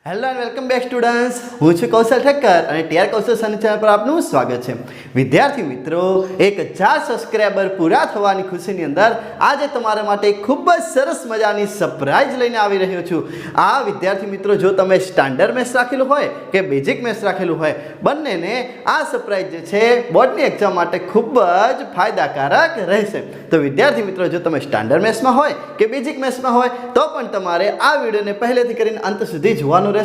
Hello and welcome back students, હું છું કૌશલ ઠક્કર અને ટીઆર કૌશલ સની ચેનલ પર આપનું સ્વાગત છે. વિદ્યાર્થી મિત્રો, 1000 સબસ્ક્રાઈબર પૂરા થવાની ખુશીની અંદર આજે તમારા માટે ખૂબ જ સરસ મજાની સરપ્રાઈઝ લઈને આવી રહ્યો છું. આ વિદ્યાર્થી મિત્રો, જો તમે સ્ટાન્ડર્ડ મેથ્સ રાખેલું હોય કે બેઝિક મેથ્સ રાખેલું હોય, બંનેને આ સરપ્રાઈઝ જે છે બોર્ડની એક્ઝામ માટે ખૂબ જ ફાયદાકારક રહેશે. તો વિદ્યાર્થી મિત્રો, જો તમે સ્ટાન્ડર્ડ મેથ્સમાં હોય કે બેઝિક મેથ્સમાં હોય તો પણ તમારે આ વિડીયોને પહેલેથી કરીને અંત સુધી જોવાનું રહેશે.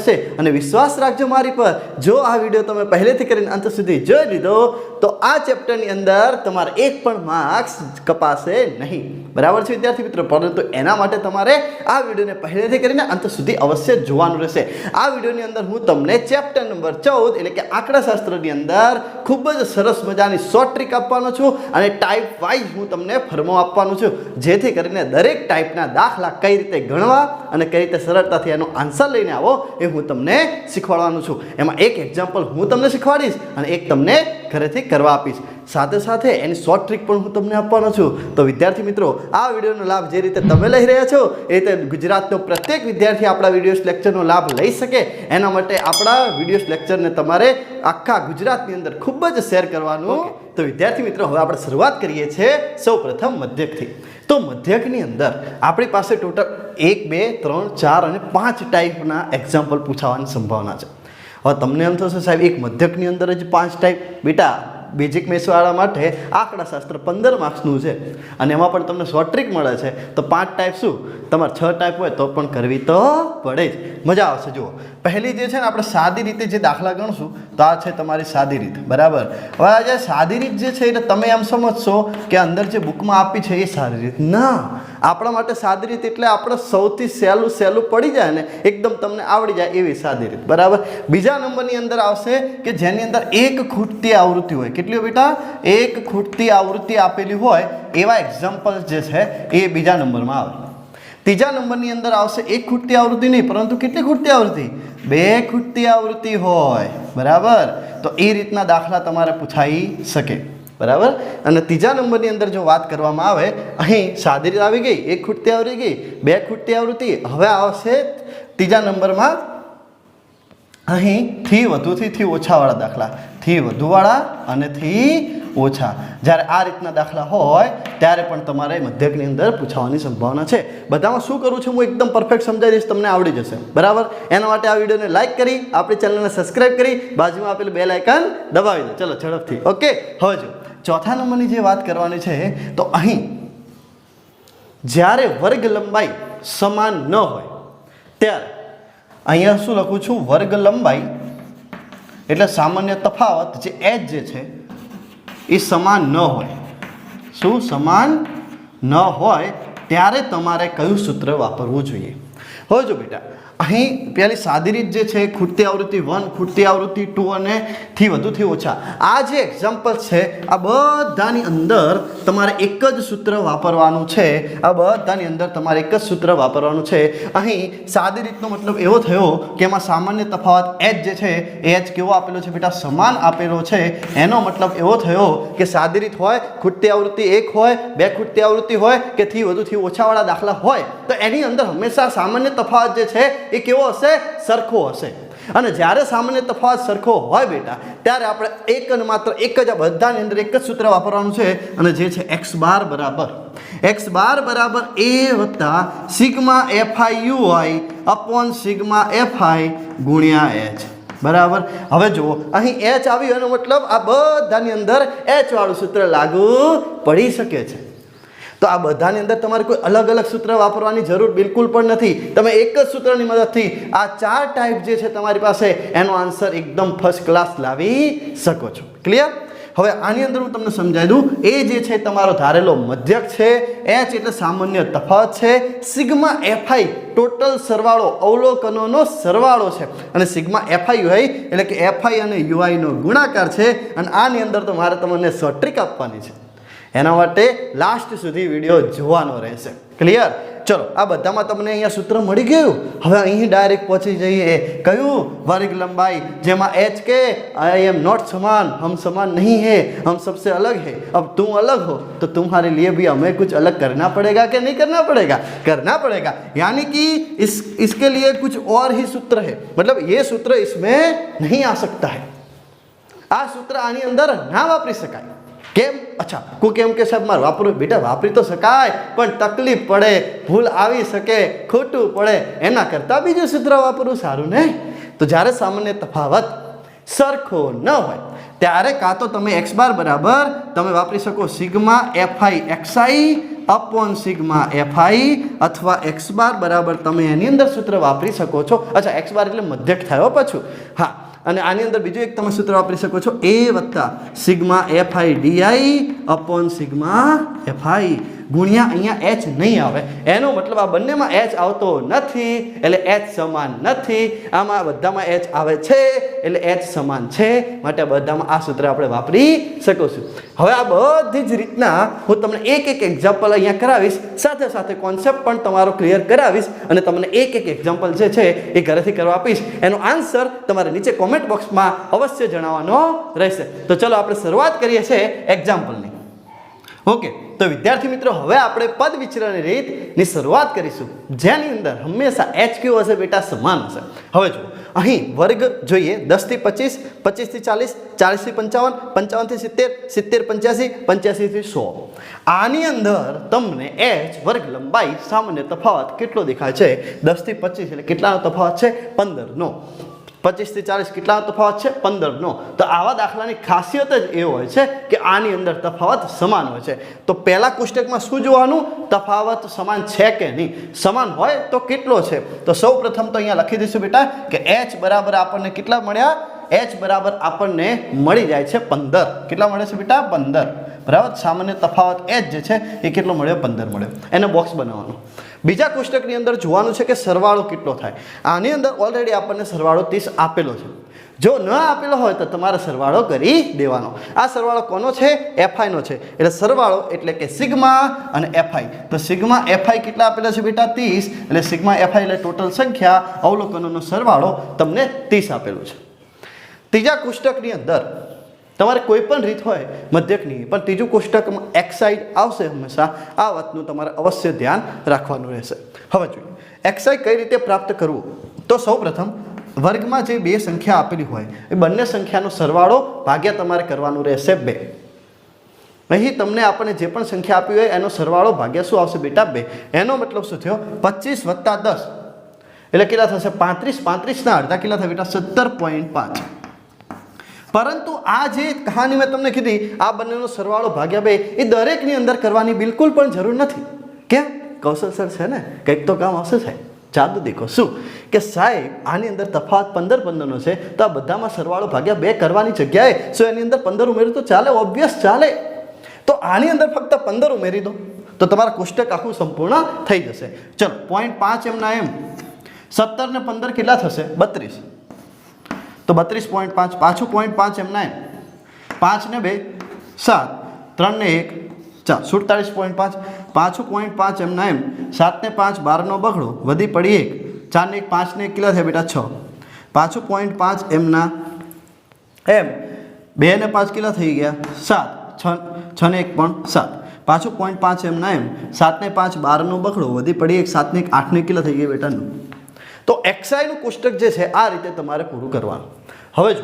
અને વિશ્વાસ રાખજો મારી પર, જો આ વિડીયો તમે પહેલેથી કરીને અંત સુધી જોઈ લીધો તો આ ચેપ્ટરની અંદર તમારે એક પણ માર્ક્સ કપાશે નહીં. બરાબર છે વિદ્યાર્થી મિત્રો? પરંતુ એના માટે તમારે આ વિડીયોને પહેલેથી કરીને અંત સુધી અવશ્ય જોવાનું રહેશે. આ વિડીયોની અંદર હું તમને ચેપ્ટર નંબર 14 એટલે કે આંકડાશાસ્ત્રની અંદર ખૂબ જ સરસ મજાની શોર્ટ ટ્રીક આપવાનો છું અને ટાઈપ વાઇઝ હું તમને ફરમો આપવાનું છું, જેથી કરીને દરેક ટાઈપના દાખલા કઈ રીતે ગણવા અને કઈ રીતે સરળતાથી એનો આન્સર લઈને આવો એ હું તમને શીખવાડવાનું છું. એમાં એક એક્ઝામ્પલ હું તમને શીખવાડીશ અને એક તમને ઘરેથી કરવા આપીશ. સાથે સાથે એની શોર્ટ ટ્રીક પણ હું તમને આપવાનો છું. તો વિદ્યાર્થી મિત્રો, આ વિડીયોનો લાભ જે રીતે તમે લઈ રહ્યા છો એ રીતે ગુજરાતનો પ્રત્યેક વિદ્યાર્થી આપણા વિડીયો લેક્ચરનો લાભ લઈ શકે, એના માટે આપણા વિડીયો લેક્ચરને તમારે આખા ગુજરાતની અંદર ખૂબ જ શેર કરવાનું. તો વિદ્યાર્થી મિત્રો, હવે આપણે શરૂઆત કરીએ છીએ સૌ પ્રથમ મધ્યકથી. તો મધ્યકની અંદર આપણી પાસે ટોટલ 1, 2, 3, 4 અને 5 ટાઈપના એક્ઝામ્પલ પૂછાવાની સંભાવના છે. હવે તમને એમ થશે સાહેબ, એક મધ્યકની અંદર જ 5 ટાઈપ. બેટા, બેઝિક મેથ્સવાળા માટે આંકડાશાસ્ત્ર 15 માર્ક્સનું છે અને એમાં પણ તમને શોર્ટ ટ્રીક મળે છે. તો 5 ટાઈપ શું, તમારે 6 ટાઈપ હોય તો પણ કરવી તો પડે જ. મજા આવશે. જુઓ, પહેલી જે છે ને, આપણે સાદી રીતે જે દાખલા ગણશું તો આ છે તમારી સાદી રીત. બરાબર? હવે આ જે સાદી રીત જે છે એટલે તમે એમ સમજશો કે અંદર જે બુકમાં આપી છે એ સાદી રીત ના. આપણા માટે સાદી રીત એટલે આપણે સૌથી સહેલું પડી જાય ને, એકદમ તમને આવડી જાય એવી સાદી રીત. બરાબર? બીજા નંબરની અંદર આવશે કે જેની અંદર એક ખૂટતી આવૃત્તિ હોય. કેટલી હોય બેટા? એક ખૂટતી આવૃત્તિ આપેલી હોય એવા એક્ઝામ્પલ જે છે એ બીજા નંબરમાં આવે. ત્રીજા નંબરની અંદર આવશે એક ખૂટતી આવૃત્તિ નહીં, પરંતુ કેટલી ખૂટતી આવૃત્તિ? 2 ખૂટતી આવૃત્તિ હોય. બરાબર? તો એ રીતના દાખલા તમારે પૂછાઈ શકે. બરાબર? અને ત્રીજા નંબરની અંદર જો વાત કરવામાં આવે, અહીં સાદી રીત આવી ગઈ, એક ખૂટતી આવૃત્તિ ગઈ, 2 ખૂટતી આવૃત્તિ. હવે આવશે ત્રીજા નંબરમાં અહીં થી વધુથી થી ઓછાવાળા દાખલા, થી વધુવાળા અને થી ઓછા. જ્યારે આ રીતના દાખલા હોય ત્યારે પણ તમારે મધ્યકની અંદર પૂછવાની સંભાવના છે. બધામાં શું કરું છું હું એકદમ પરફેક્ટ સમજાવી દઈશ, તમને આવડી જશે. બરાબર? એના માટે આ વિડીયોને લાઇક કરી, આપણી ચેનલને સબસ્ક્રાઇબ કરી, બાજુમાં આપેલું બેલ આઇકન દબાવી દો. ચલો ઝડપથી. ઓકે, હવે જો ચોથા નંબરની જે વાત કરવાની છે, તો અહીં જ્યારે વર્ગ લંબાઈ સમાન ન હોય ત્યારે અહીંયા શું લખું છું? વર્ગ લંબાઈ એટલે સામાન્ય તફાવત જે h જે છે એ સમાન ન હોય. શું સમાન ન હોય ત્યારે તમારે કયું સૂત્ર વાપરવું જોઈએ? હવે જો બેટા, અહીં પેલી સાદી રીત જે છે, ખૂટતી આવૃત્તિ 1, ખૂટતી આવૃત્તિ 2 અને થી વધુથી ઓછા, આ જે એક્ઝામ્પલ છે આ બધાની અંદર તમારે એક જ સૂત્ર વાપરવાનું છે. આ બધાની અંદર તમારે એક જ સૂત્ર વાપરવાનું છે. અહીં સાદી રીતનો મતલબ એવો થયો કે એમાં સામાન્ય તફાવત h જે છે એ h કેવો આપેલો છે બેટા? સમાન આપેલો છે. એનો મતલબ એવો થયો કે સાદી રીત હોય, ખૂટતી આવૃત્તિ 1 હોય, 2 ખૂટતી આવૃત્તિ હોય કે થી વધુથી ઓછાવાળા દાખલા હોય તો એની અંદર હંમેશા સામાન્ય તફાવત જે છે એ કેવો હશે? સરખો હશે. અને જ્યારે સામાન્ય તફાવત સરખો હોય બેટા, ત્યારે આપણે એક અને માત્ર એક જ, આ બધાની અંદર એક જ સૂત્ર વાપરવાનું છે અને જે છે x બાર બરાબર a વત્તા sigma fi ui upon sigma fi ગુણ્યા h. બરાબર? હવે જુઓ, અહીં h આવ્યું એનો મતલબ આ બધાની અંદર h વાળું સૂત્ર લાગુ પડી શકે છે. તો આ બધાની અંદર તમારે કોઈ અલગ અલગ સૂત્ર વાપરવાની જરૂર બિલકુલ પણ નથી. તમે એક જ સૂત્રની મદદથી આ 4 ટાઈપ જે છે તમારી પાસે એનો આન્સર એકદમ ફર્સ્ટ ક્લાસ લાવી શકો છો. ક્લિયર? હવે આની અંદર હું તમને સમજાવી દઉં. એ જે છે તમારો ધારેલો મધ્યક છે, h એટલે સામાન્ય તફાવત છે, સિગ્મા fi ટોટલ સરવાળો, અવલોકનોનો સરવાળો છે, અને સિગ્મા fi ui એટલે કે fi અને ui નો ગુણાકાર છે. અને આની અંદર તો મારે તમને શોર્ટ ટ્રીક આપવાની છે. એના માટે લાસ્ટ સુધી વિડીયો જોવાનો રહેશે. ક્લિયર? ચલો, આ બધામાં તમને અહીંયા સૂત્ર મળી ગયું. હવે અહીં ડાયરેક્ટ પહોંચી જઈએ. કયું? વર્ગ લંબાઈ, જેમાં h કે आई एम नॉट समान, हम समान नहीं है, हम सबसे अलग है. अब तुम अलग हो तो तुम्हारे लिए भी हमें कुछ अलग करना पड़ेगा कि नहीं करना पड़ेगा? करना पड़ेगा. यानी कि इसके लिए कुछ और ही सूत्र है, मतलब ये सूत्र इसमें नहीं आ सकता है. આ સૂત્ર આની અંદર ના વાપરી શકાય. કેમ? અચ્છા, કોઈ કેમ કે સાહેબ મારે વાપરવું. બેટા વાપરી તો શકાય, પણ તકલીફ પડે, ભૂલ આવી શકે, ખોટું પડે, એના કરતાં બીજું સૂત્ર વાપરવું સારું ને. તો જ્યારે સામાન્ય તફાવત સરખો ન હોય ત્યારે કાં તો તમે x બાર બરાબર તમે વાપરી શકો sigma fi xi upon sigma fi, અથવા x બાર બરાબર તમે એની અંદર સૂત્ર વાપરી શકો છો. અચ્છા, x બાર એટલે મધ્યક થયો પાછું. હા, અને આની અંદર બીજું એક તમે સૂત્ર વાપરી શકો છો, a વત્તા sigma fi di upon sigma fi ગુણ્યા અહીંયા h નહીં આવે. એનો મતલબ આ બંનેમાં h આવતો નથી એટલે h સમાન નથી. આમાં બધામાં h આવે છે એટલે h સમાન છે. માટે બધામાં આ સૂત્ર આપણે વાપરી શકીશું. હવે આ બધી જ રીતના હું તમને એક એક એક્ઝામ્પલ અહીંયા કરાવીશ, સાથે સાથે કોન્સેપ્ટ પણ તમારો ક્લિયર કરાવીશ, અને તમને એક એક એક્ઝામ્પલ જે છે એ ઘરેથી કરવા આપીશ. એનો આન્સર તમારે નીચે કોમેન્ટ બોક્સમાં અવશ્ય જણાવવાનો રહેશે. તો ચલો આપણે શરૂઆત કરીએ છીએ એક્ઝામ્પલની. ઓકે, તો વિદ્યાર્થી મિત્રો, હવે આપણે પદ વિચરણની રીતની શરૂઆત કરીશું, જેની અંદર હંમેશા HQ હશે બેટા સમાન હશે. હવે જો અહીં વર્ગ જોઈએ 10 થી 25, 25 થી 40, 40 થી 55, 55 થી 70, 70 85, 85 થી 100. આની અંદર તમને h વર્ગ લંબાઈ સામાન્ય તફાવત કેટલો દેખાય છે? 10 થી 25 એટલે કેટલાનો તફાવત છે? 15 નો. 25 થી 40 કેટલાનો તફાવત છે? 15 નો. તો આવા દાખલાની ખાસિયત જ એ હોય છે કે આની અંદર તફાવત સમાન હોય છે. તો પહેલા કોષ્ટકમાં શું જોવાનું? તફાવત સમાન છે કે નહીં. સમાન હોય તો કેટલો છે? તો સૌ પ્રથમ તો અહીંયા લખી દઈશું બેટા કે h બરાબર આપણને કેટલા મળ્યા? h બરાબર આપણને મળી જાય છે 15. કેટલા મળે છે બેટા? 15. બરાબર. સામાન્ય તફાવત h જે છે એ કેટલો મળ્યો? 15 મળ્યો. એને બોક્સ બનાવવાનું. બીજા કોષ્ટકની અંદર જોવાનું છે કે સરવાળો કેટલો થાય. આની અંદર ઓલરેડી આપણને સરવાળો 30 આપેલો છે. જો ન આપેલો હોય તો તમારે સરવાળો કરી દેવાનો. આ સરવાળો કોનો છે? fi નો છે. એટલે સરવાળો એટલે કે સિગ્મા અને fi. તો સિગ્મા fi કેટલા આપેલા છે બેટા? 30. એટલે સિગ્મા fi એટલે ટોટલ સંખ્યા અવલોકનોનો સરવાળો તમને 30 આપેલું છે. ત્રીજા કોષ્ટકની અંદર તમારે કોઈ પણ રીત હોય મધ્યકની, પણ ત્રીજું કોષ્ટકમાં x સાઈડ આવશે હંમેશા. આ વાતનું તમારે અવશ્ય ધ્યાન રાખવાનું રહેશે. હવે જોઈએ xi કઈ રીતે પ્રાપ્ત કરવું. તો સૌપ્રથમ વર્ગમાં જે બે સંખ્યા આપેલી હોય એ બંને સંખ્યાનો સરવાળો ભાગ્યા તમારે કરવાનું રહેશે 2. અહીં તમને આપણે જે પણ સંખ્યા આપી હોય એનો સરવાળો ભાગ્યા શું આવશે બેટા? 2. એનો મતલબ શું થયો? 25 વત્તા 10 એટલે કેટલા થશે? 35. 35 ના અડધા કેટલા થાય બેટા? 17.5. પરંતુ આ જે કહાની મેં તમને કીધી, આ બંનેનો સરવાળો ભાગ્યા 2 એ દરેકની અંદર કરવાની બિલકુલ પણ જરૂર નથી. કેમ? કૌશલ સર છે ને, કંઈક તો કામ આવશે સાહેબ. ચાલો દેખો શું કે સાહેબ આની અંદર તફાવત 15-15નો છે, તો આ બધામાં સરવાળો ભાગ્યા 2 કરવાની જગ્યાએ શું એની અંદર 15 ઉમેર્યું તો ચાલે? ઓબ્વિયસ ચાલે. તો આની અંદર ફક્ત 15 ઉમેરી દો તો તમારા કોષ્ટક આખું સંપૂર્ણ થઈ જશે. ચલો 0.5 એમના એમ 17 ને 15 કેટલા થશે? 32. તો 32.5 પાછું 0.5 એમના એમ 5 ને 2 7, 3 ને 1 4, 47.5 પાછું 0.5 એમના એમ 7 ને 5 12નો બગડો વધી પડી 1, 4 ને 1 5 ને 1 કેટલા થયા બેટા? 6. પાછું 0.5 એમના એમ 2 ને 5 કેટલા થઈ ગયા? 7, 6 ને 1 પણ 7. પાછું 0.5 એમના એમ 7 ને 5 12નો બગડો વધી પડી 1, 7 ને 1 8 ને કેટલા થઈ ગયા બેટા? 9. તો xi નું કોષ્ટક જે છે આ રીતે તમારે પૂરું કરવાનું. હવે જો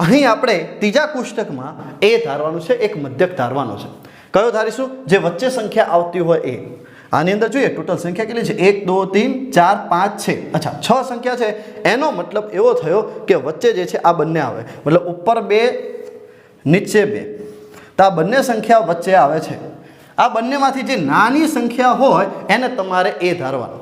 અહીં આપણે ત્રીજા કોષ્ટકમાં a ધારવાનું છે, એક મધ્યક ધારવાનો છે. કયો ધારીશું? જે વચ્ચે સંખ્યા આવતી હોય એ. આની અંદર જોઈએ ટોટલ સંખ્યા કેટલી છે? 1 2 3 4 5 6. અચ્છા 6 સંખ્યા છે. એનો મતલબ એવો થયો કે વચ્ચે જે છે આ બંને આવે, મતલબ ઉપર 2 નીચે 2. તો આ બંને સંખ્યા વચ્ચે આવે છે. આ બંનેમાંથી જે નાની સંખ્યા હોય એને તમારે a ધારવાનો.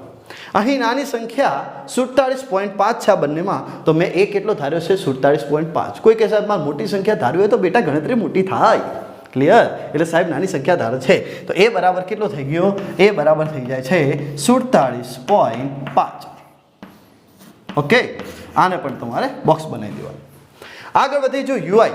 અહીં નાની સંખ્યા 47.5 છે આ બંનેમાં, તો મેં એ કેટલો ધાર્યો છે? 47.5. કોઈ કહેશે સાહેબ મારે મોટી સંખ્યા ધારવી હોય તો બેટા ગણતરી મોટી થાય. ક્લિયર? એટલે સાહેબ નાની સંખ્યા ધારે છે તો એ બરાબર કેટલો થઈ ગયો? એ બરાબર થઈ જાય છે 47.5. ઓકે, આને પણ તમારે બોક્સ બનાવી દેવાનું. આગળ વધી જો UI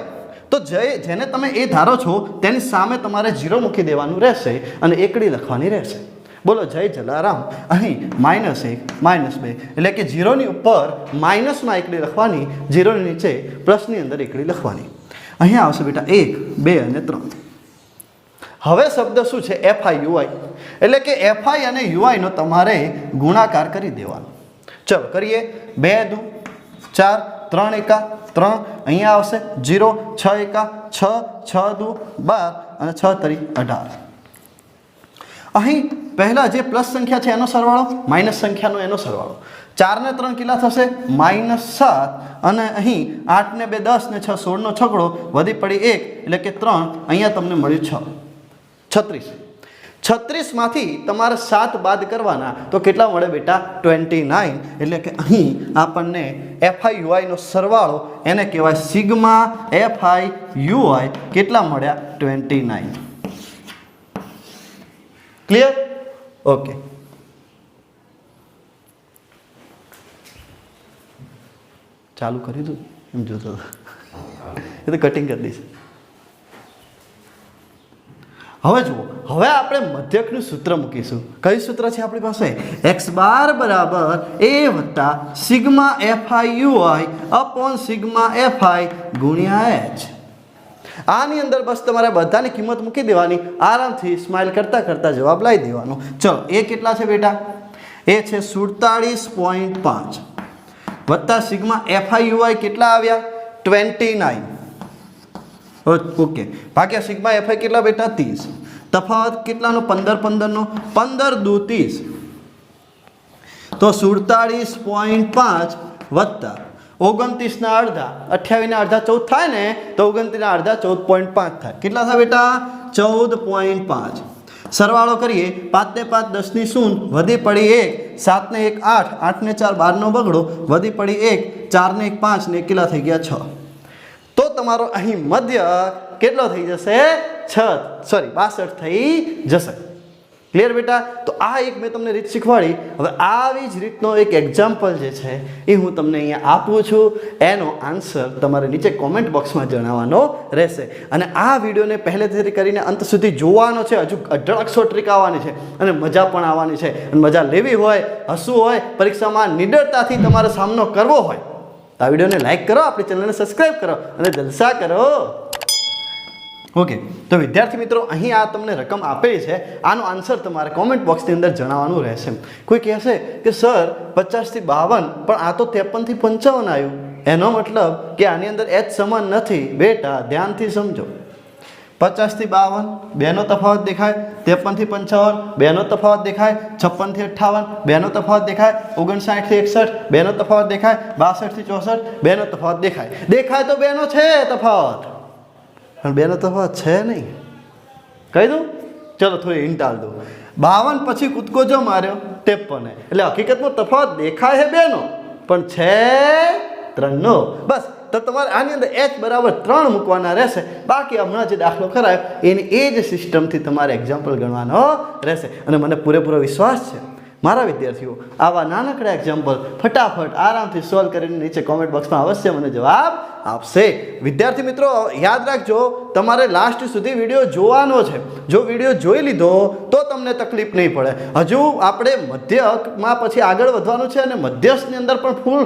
તો જેને તમે એ ધારો છો તેની સામે તમારે 0 મૂકી દેવાનું રહેશે અને એકડી લખવાની રહેશે. બોલો જય જલારામ. અહીં -1 -2 એટલે કે 0ની ઉપર માઇનસમાં એકડી લખવાની, 0ની નીચે પ્લસની અંદર એકડી લખવાની. અહીંયા આવશે બેટા 1, 2 અને 3. હવે શબ્દ શું છે? FI UI, એટલે કે FI અને UI નો તમારે ગુણાકાર કરી દેવાનો. ચલો કરીએ. 2 દુ 4, 3 એકા 3, અહીંયા આવશે 0, 6 એકા 6, 6 દુ 12 અને 6 તરી 18. અહીં પહેલા જે પ્લસ સંખ્યા છે એનો સરવાળો, માઇનસ સંખ્યાનો એનો સરવાળો. 4 ને 3 કેટલા થશે? -7. અને અહીં 8 ને 2 10 ને 6 16 નો છગડો વધી પડી 1 એટલે કે 3. અહીંયા તમને મળ્યું 36. 36 માંથી તમારે 7 બાદ કરવાના તો કેટલા મળે બેટા? 29. એટલે કે અહીં આપણને FI UI નો સરવાળો એને કહેવાય સિગ્મા FI UI. કેટલા મળ્યા? 29. ક્લિયર? ઓકે. ચાલુ કરી દઉં એમ જોતો એ તો કટિંગ કરી દઈશ. હવે જુઓ, હવે આપણે મધ્યકનું સૂત્ર મૂકીશું. કયું સૂત્ર છે આપણી પાસે? x બાર બરાબર a વત્તા sigma FI UI upon sigma FI ગુણ્યા h. આની અંદર બસ તમારે બધાની કિંમત મૂકી દેવાની, આરામથી સ્માઇલ કરતા કરતા જવાબ લાવી દેવાનો. ચલો એ કેટલા છે બેટા? એ છે 47.5 વત્તા સિગ્મા FI UI કેટલા આવ્યા? 29. ઓકે, ભાગ્યા સિગ્મા FI કેટલા બેટા? 30. તફાવત કેટલાનો? 15 15 નો 15 દુ 30. તો 47.5 વત્તા 29 ના અડધા 28 ના અડધા 14 થાય ને, તો 29 ના અડધા 14.5 થાય. કેટલા થાય બેટા? 14.5. સરવાળો કરીએ. 5 ને 5 10 ની શૂન્ય વધી પડી 1, 7 ને 1 8, 8 ને 4 12 નો બગડો વધી પડી 1, 4 ને 1 5 ને કેટલા થઈ ગયા? 6. તો તમારો અહીં મધ્ય કેટલો થઈ જશે? 62 થઈ જશે. ક્લિયર બેટા? તો આ એક મેં તમને રીત શીખવાડી. હવે આવી જ રીતનો એક એક્ઝામ્પલ જે છે એ હું તમને અહીંયા આપું છું. એનો આન્સર તમારે નીચે કોમેન્ટ બોક્સમાં જણાવવાનો રહેશે. અને આ વિડીયોને પહેલેથી કરીને અંત સુધી જોવાનો છે. હજુ અઢળકસો ટ્રીક આવવાની છે અને મજા પણ આવવાની છે. અને મજા લેવી હોય, હસવું હોય, પરીક્ષામાં નિડરતાથી તમારે સામનો કરવો હોય, આ વિડીયોને લાઈક કરો, આપણી ચેનલને સબસ્ક્રાઈબ કરો અને જલસા કરો. ઓકે, તો વિદ્યાર્થી મિત્રો અહીં આ તમને રકમ આપેલી છે, આનો આન્સર તમારે કોમેન્ટ બોક્સની અંદર જણાવવાનું રહેશે. કોઈ કહેશે કે સર 50 થી 52 પણ આ તો 53 થી 55 આવ્યું, એનો મતલબ કે આની અંદર h સમાન નથી. બેટા ધ્યાનથી સમજો. 50 થી 52 બેનો તફાવત દેખાય, 53 થી 55 બેનો તફાવત દેખાય, 56 થી 58 બેનો તફાવત દેખાય, 59 થી 61 બેનો તફાવત દેખાય, 62 થી 64 બેનો તફાવત દેખાય. દેખાય તો બેનો છે તફાવત, પણ બેનો તફાવત છે નહીં. કહી દઉં? ચલો થોડી હિન્ટ આલ દઉં. 52 પછી કૂદકો જો માર્યો 53, એટલે હકીકતમાં તફાવત દેખાય છે બેનો પણ છે 3 નો. બસ, તો તમારે આની અંદર h બરાબર 3 મૂકવાના રહેશે. બાકી હમણાં જે દાખલો કરાયો એની એ જ સિસ્ટમથી તમારે એક્ઝામ્પલ ગણવાનો રહેશે. અને મને પૂરેપૂરો વિશ્વાસ છે મારા વિદ્યાર્થીઓ આવા નાનકડા એક્ઝામ્પલ ફટાફટ આરામથી સોલ્વ કરીને નીચે કોમેન્ટ બોક્સમાં અવશ્ય મને જવાબ આપશે. વિદ્યાર્થી મિત્રો યાદ રાખજો, તમારે લાસ્ટ સુધી વિડીયો જોવાનો છે. જો વિડીયો જોઈ લીધો તો તમને તકલીફ નહીં પડે. હજુ આપણે મધ્યકમાં પછી આગળ વધવાનું છે અને મધ્યસ્થની અંદર પણ ફૂલ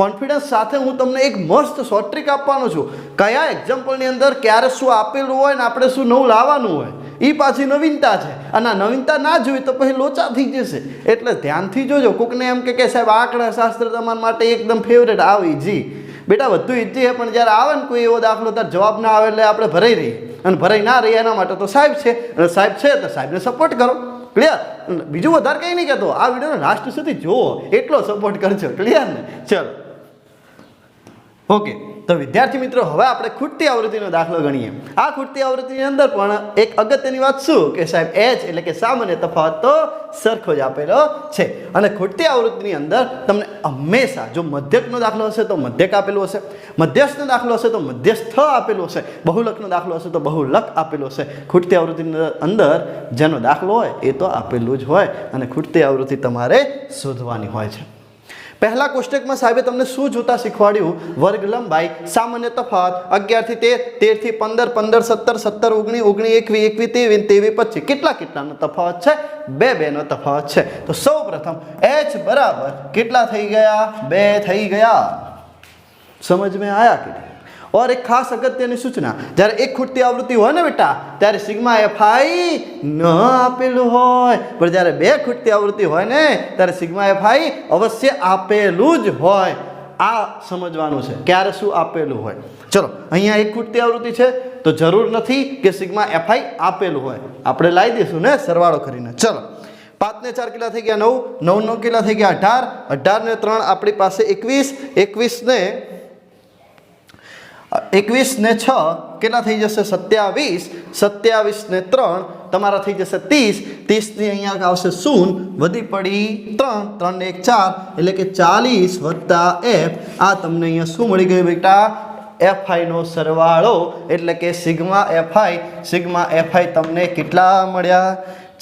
કોન્ફિડન્સ સાથે હું તમને એક મસ્ત શોર્ટ ટ્રીક આપવાનો છું. કયા એક્ઝામ્પલની અંદર ક્યારે શું આપેલું હોય ને આપણે શું નવું લાવવાનું હોય, એ પાછી નવીનતા છે. અને આ નવીનતા ના જોઈ તો પછી લોચા થઈ જશે. એટલે ધ્યાનથી જોજો. કોકને એમ કે સાહેબ આંકડા શાસ્ત્ર તમારા માટે એકદમ ફેવરેટ, આવ ઈજી. બેટા બધું ઈજી છે, પણ જ્યારે આવે ને કોઈ એવો દાખલો તાર જવાબ ના આવે એટલે આપણે ભરાઈ રહીએ, અને ભરાઈ ના રહીએ એના માટે તો સાહેબ છે. અને સાહેબ છે તો સાહેબને સપોર્ટ કરો. ક્લિયર? બીજું વધારે કંઈ નહીં કહેતો, આ વિડીયોને લાસ્ટ સુધી જુઓ, એટલો સપોર્ટ કરજો. ક્લિયર ને? ચલો ઓકે, તો વિદ્યાર્થી મિત્રો હવે આપણે ખૂટતી આવૃત્તિનો દાખલો ગણીએ. આ ખૂટતી આવૃત્તિની અંદર પણ એક અગત્યની વાત શું કે સાહેબ h એટલે કે સામાન્ય તફાવત તો સરખો જ આપેલો છે. અને ખૂટતી આવૃત્તિની અંદર તમને હંમેશા જો મધ્યકનો દાખલો હશે તો મધ્યક આપેલું હશે, મધ્યસ્થનો દાખલો હશે તો મધ્યસ્થ આપેલું હશે, બહુલકનો દાખલો હશે તો બહુલક આપેલું હશે. ખૂટતી આવૃત્તિની અંદર જેનો દાખલો હોય એ તો આપેલું જ હોય અને ખૂટતી આવૃત્તિ તમારે શોધવાની હોય છે. પહેલા કોષ્ટકમાં સાહેબે તમને શું જોતા શીખવાડ્યું? વર્ગ લંબાઈ, સામાન્ય તફાવત, 11 થી 13, 13 થી 15, 15 17, 17 19, 19 21, 21 23, 25. કેટલાનો તફાવત છે? 2 નો તફાવત છે. તો સૌ પ્રથમ h બરાબર કેટલા થઈ ગયા? 2 થઈ ગયા. समझ में आया कि नहीं? और एक खास अगत्यની સૂચના, જ્યારે એક ખૂટતી આવૃત્તિ હોય ને બેટા, ત્યારે સિગ્મા એફઆઈ ન આપેલું હોય, પણ જ્યારે બે ખૂટતી આવૃત્તિ હોય ને ત્યારે સિગ્મા એફઆઈ અવશ્ય આપેલું જ હોય. આ સમજવાનું છે ક્યારે શું આપેલું હોય. ચલો, અહીંયા એક ખૂટતી આવૃત્તિ છે તો જરૂર નથી કે સિગ્મા એફઆઈ આપેલું હોય, આપણે લાવી દઈશું ને સરવાળો કરીને. ચલો, 5 ને 4 કેટલા થઈ ગયા? 9, 9 9 કેટલા થઈ ગયા? 18, 18 ને 3 આપણી પાસે 21, 21 ને 6 કેટલા થઈ જશે? 27, 27 ને 3 તમારા થઈ જશે 30, 30 ની અહીંયા આવશે 0, વધી પડી 3, 3 ને 1 4, એટલે કે 40 વત્તા f. આ તમને અહીંયા શું મળી ગયું બેટા? એફઆઈ નો સરવાળો, એટલે કે સિગ્મા એફઆઈ તમને કેટલા મળ્યા?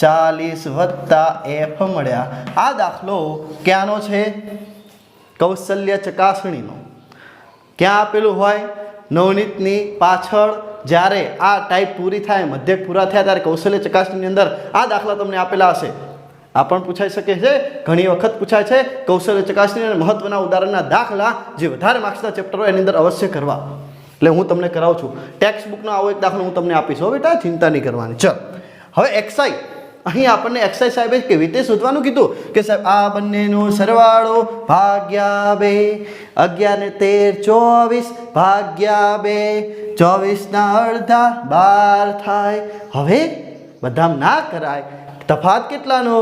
40 વત્તા f મળ્યા. આ દાખલો ક્યાંનો છે? કૌશલ્ય ચકાસણીનો. ક્યાં આપેલું હોય? નવનીતની પાછળ જ્યારે આ ટાઈપ પૂરી થાય, મધ્યક પૂરા થયા, ત્યારે કૌશલ્ય ચકાસણીની અંદર આ દાખલા તમને આપેલા હશે. આ પણ પૂછાઈ શકે છે, ઘણી વખત પૂછાય છે. કૌશલ્ય ચકાસણી અને મહત્વના ઉદાહરણના દાખલા જે વધારે માર્ક્સના ચેપ્ટર હોય એની અંદર અવશ્ય કરવા. એટલે હું તમને કરાવું છું. ટેક્સ્ટ બુકનો આવો એક દાખલો હું તમને આપીશ હો બેટા, ચિંતા નહીં કરવાની. ચલ, હવે એક્સાઈ, અહીં આપણને એક્સાઈ સાહેબે કેવી રીતે શોધવાનું કીધું કે સાહેબ આ બંનેનો સરવાળો ભાગ્યા 2, 11 ને 13 24 ભાગ્યા 2, 24 ના અડધા 12 થાય. હવે બધા ના કરાય. તફાત કેટલાનો?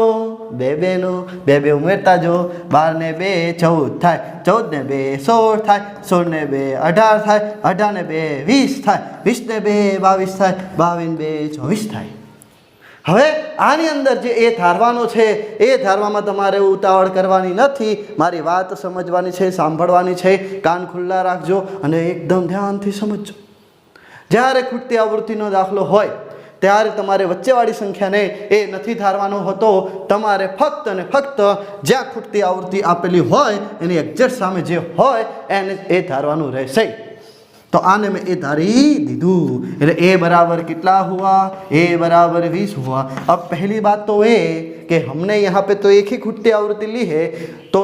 2 નો. 2 ઉમેરતા જો, 12 ને 2 14 થાય, 14 ને 2 16 થાય, 16 ને 2 18 થાય, 18 ને 2 20 થાય, 20 ને 2 22 થાય, 22 ને 2 24 થાય. હવે આની અંદર જે એ ધારવાનો છે એ ધારવામાં તમારે ઉતાવળ કરવાની નથી. મારી વાત સમજવાની છે, સાંભળવાની છે. કાન ખુલ્લા રાખજો અને એકદમ ધ્યાનથી સમજજો. જ્યારે ખૂટતી આવૃત્તિનો દાખલો હોય ત્યારે તમારે વચ્ચેવાળી સંખ્યાને એ નથી ધારવાનો હોતો. તમારે ફક્ત અને ફક્ત જ્યાં ખૂટતી આવૃત્તિ આપેલી હોય એની એક્ઝેક્ટ સામે જે હોય એને એ ધારવાનું રહેશે. तो आने में ए धारी दीदू, ए बराबर कितना हुआ? ए बराबर 20 हुआ. अब पहली बात तो ये कि हमने यहाँ पे तो एक ही खुटती आवृत्ति ली है, तो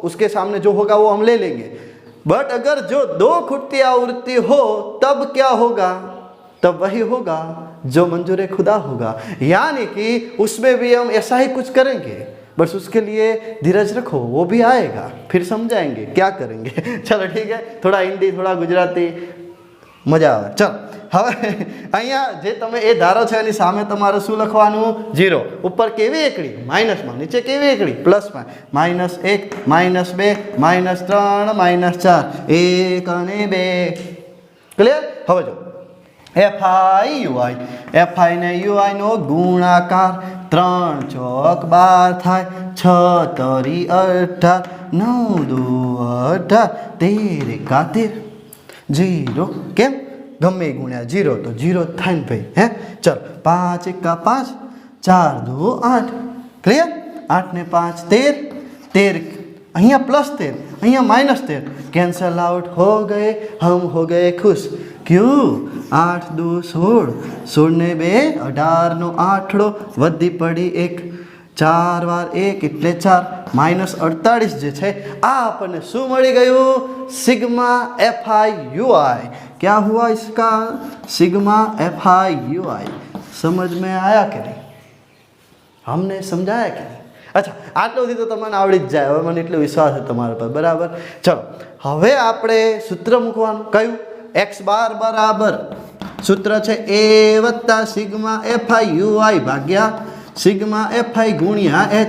उसके सामने जो होगा वो हम ले लेंगे. बट अगर जो 2 खुटती आवृत्ति हो तब क्या होगा? तब वही होगा जो मंजूर खुदा होगा. यानी कि उसमें भी हम ऐसा ही कुछ करेंगे, बस उसके लिए धीरज रखो, वो भी आएगा, फिर समझाएंगे क्या करेंगे. चलो ठीक है, थोड़ा हिंदी थोड़ा गुजराती, मजा આવે. ચલો, હવે અહીંયા જે તમે એ ધારો છો એની સામે તમારે શું લખવાનું? 0. ઉપર કેવી એકડી? માઇનસમાં. નીચે કેવી એકડી? પ્લસમાં. -1 -2 -3 -4 1 અને 2. ક્લિયર? હવે જો એફઆઈ ને યુઆઈ નો ગુણાકાર 3 ચોક 12 થાય, 6 તરી 18, 9 દુ 18, 13 એકા 0. કેમ? ગમે ગુણ્યા 0 તો 0 થાય ને ભાઈ. હે, ચલ, 5 એકા 5, 4 દુ 8. ક્લિયર? 8 ને 5 13, 13 અહીંયા +13, અહીંયા -13. कैंसल आउट हो गए, हम हो गए खुश. क्यों? 8 दू 16, 16 ने 2 18 નો આઠડો, વધી પડી 1, 4 વાર 1 એટલે 4, -48 જે છે આ આપણને શું મળી ગયું? Sigma FI UI. क्या हुआ इसका? Sigma FI UI. समझ में आया कि नहीं? हमने समझाया कि नहीं? अच्छा, આટલું સુધી તો તમને આવડી જ જાય. હવે મને એટલો વિશ્વાસ છે તમારા પર. બરાબર. ચલો, હવે આપણે સૂત્ર મૂકવાનું. કયું? x બાર બરાબર સૂત્ર છે a વત્તા સિગ્મા એફઆઈ યુઆઈ ભાગ્યા સિગ્મા એફઆઈ ગુણ્યા h.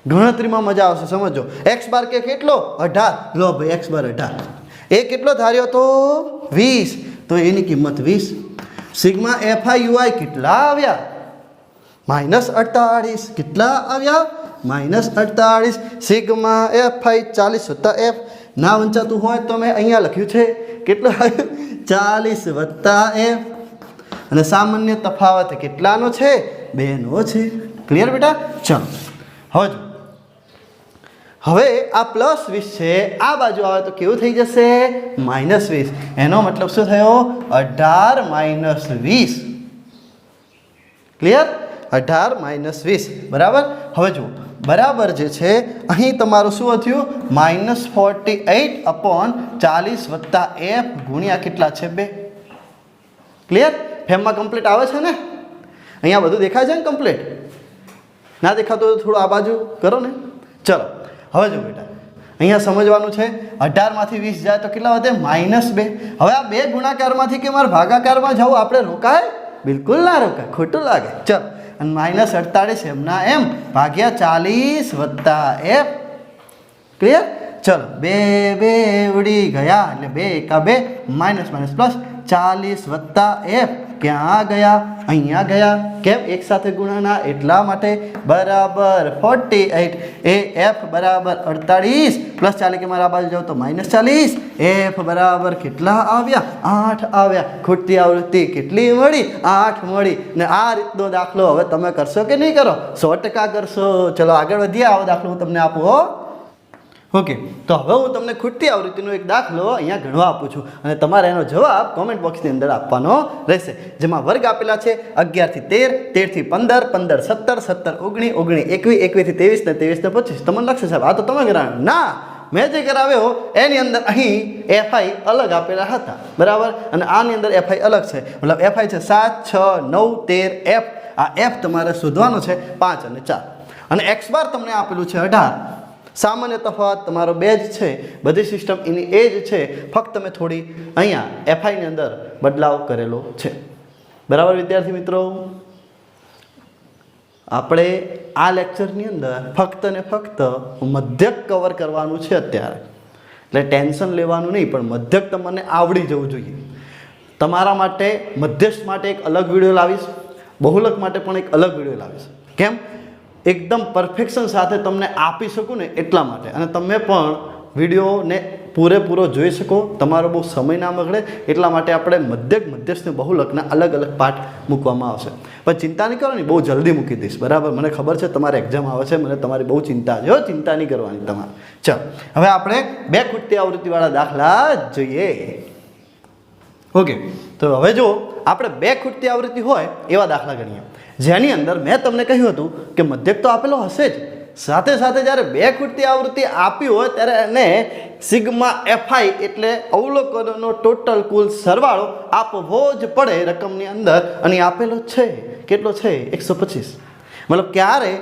ગણતરીમાં મજા આવશે, સમજો. x બાર કે કેટલો? 18. લો ભાઈ, x બાર 18. એ કેટલો ધાર્યો તો? 20. તો એની કિંમત 20. સિગ્મા એફઆઈ યુઆઈ કેટલા આવ્યા? -48. કેટલા આવ્યા? -48. સિગ્મા એફઆઈ 40 વત્તા f. ના વંચાતું હોય તો મેં અહીંયા લખ્યું છે કેટલું આવ્યું? 40 વત્તા f. અને સામાન્ય તફાવત કેટલાનો છે? 2 નો છે. ક્લિયર બેટા? ચલો, હવે આ +20 છે, આ બાજુ આવે તો કેવું થઈ જશે -20. એનો મતલબ શું થયો 18 - 20. ક્લિયર? 18 - 20 બરાબર. હવે જુઓ બરાબર જે છે અહીં તમારું શું થયું -48/40 વત્તા f ગુણ્યા કેટલા છે 2. ક્લિયર? ફેમમાં કમ્પ્લીટ આવે છે ને? અહીંયા બધું દેખાય છે ને કમ્પ્લીટ? ના દેખાતું તો થોડું આ બાજુ કરો ને. ચલો હવે જો બેટા અહીંયા સમજવાનું છે 18 માંથી 20 જાય તો કેટલા વધે -2. હવે આ બે ગુણાકારમાંથી કે મારે ભાગાકારમાં જવું આપણે રોકાય? બિલકુલ ના રોકાય, ખોટું લાગે. ચલો અને -48 એમના એમ ભાગ્યા 40 વત્તા f. ક્લિયર? ચલો 2 2 ઉડી ગયા એટલે 2 × 2 -+ 40 વત્તા f ક્યાં ગયા? અહીંયા ગયા. કેમ? એક સાથે ગુણાના એટલા માટે બરાબર 48 એ f બરાબર 48 + 40 કે મારા બાજુ જાવ તો -40 f બરાબર કેટલા આવ્યા 8 આવ્યા. ખૂટતી આવૃત્તિ કેટલી મળી? 8 મળી. ને આ રીતનો દાખલો હવે તમે કરશો કે નહીં કરો? 100% કરશો. ચલો આગળ વધીએ. આવો દાખલો હું તમને આપું હો. ઓકે, તો હવે હું તમને ખૂટતી આવૃત્તિનો એક દાખલો અહીંયા ગણવા આપું છું અને તમારે એનો જવાબ કોમેન્ટ બોક્સની અંદર આપવાનો રહેશે. જેમાં વર્ગ આપેલા છે 11 થી 13, 13 થી 15, 15 17, 17 19, 19 21, 21 થી 23 ને 23 ને 25. તમને લખશે સાહેબ આ તો તમે કરાવ્યો. ના, મેં જે કરાવ્યો એની અંદર અહીં FI અલગ આપેલા હતા બરાબર, અને આની અંદર FI અલગ છે. મતલબ FI છે 7, 6, 9, 13 f. આ f તમારે શોધવાનો છે 5 અને 4 અને x બાર તમને આપેલું છે 18. સામાન્ય તફાવત તમારો 2 જ છે, બધી સિસ્ટમ એની એ જ છે, ફક્ત તમે થોડી અહીંયા FIની અંદર બદલાવ કરેલો છે. બરાબર વિદ્યાર્થી મિત્રો, આપણે આ લેક્ચરની અંદર ફક્ત ને ફક્ત મધ્યક કવર કરવાનું છે અત્યારે, એટલે ટેન્શન લેવાનું નહીં, પણ મધ્યક તમને આવડી જવું જોઈએ. તમારા માટે મધ્યસ્થ માટે એક અલગ વિડીયો લાવીશ, બહુલક માટે પણ એક અલગ વિડીયો લાવીશ. કેમ? એકદમ પરફેક્શન સાથે તમને આપી શકું ને એટલા માટે, અને તમે પણ વિડીયોને પૂરેપૂરો જોઈ શકો, તમારો બહુ સમય ના બગડે એટલા માટે આપણે મધ્યક મધ્યસ્થ બહુલકના અલગ અલગ પાઠ મૂકવામાં આવશે. પણ ચિંતા નહીં કરો ને, બહુ જલ્દી મૂકી દઈશ બરાબર. મને ખબર છે તમારે એક્ઝામ આવે છે, મને તમારી બહુ ચિંતા છે. ચિંતા નહીં કરવાની તમારે. ચાલો હવે આપણે 2 ખૂટતી આવૃત્તિવાળા દાખલા જોઈએ. ઓકે, તો હવે જો આપણે 2 ખૂટતી આવૃત્તિ હોય એવા દાખલા ગણીએ, જેની અંદર મેં તમને કહ્યું હતું કે મધ્યક તો આપેલો હશે જ, સાથે સાથે જ્યારે 2 ખૂટતી આવૃત્તિ આપી હોય ત્યારે એને સિગ્મા FI એટલે અવલોકનોનો ટોટલ કુલ સરવાળો આપવો જ પડે રકમની અંદર, અને આપેલો છે. કેટલો છે? 125. મતલબ ક્યારે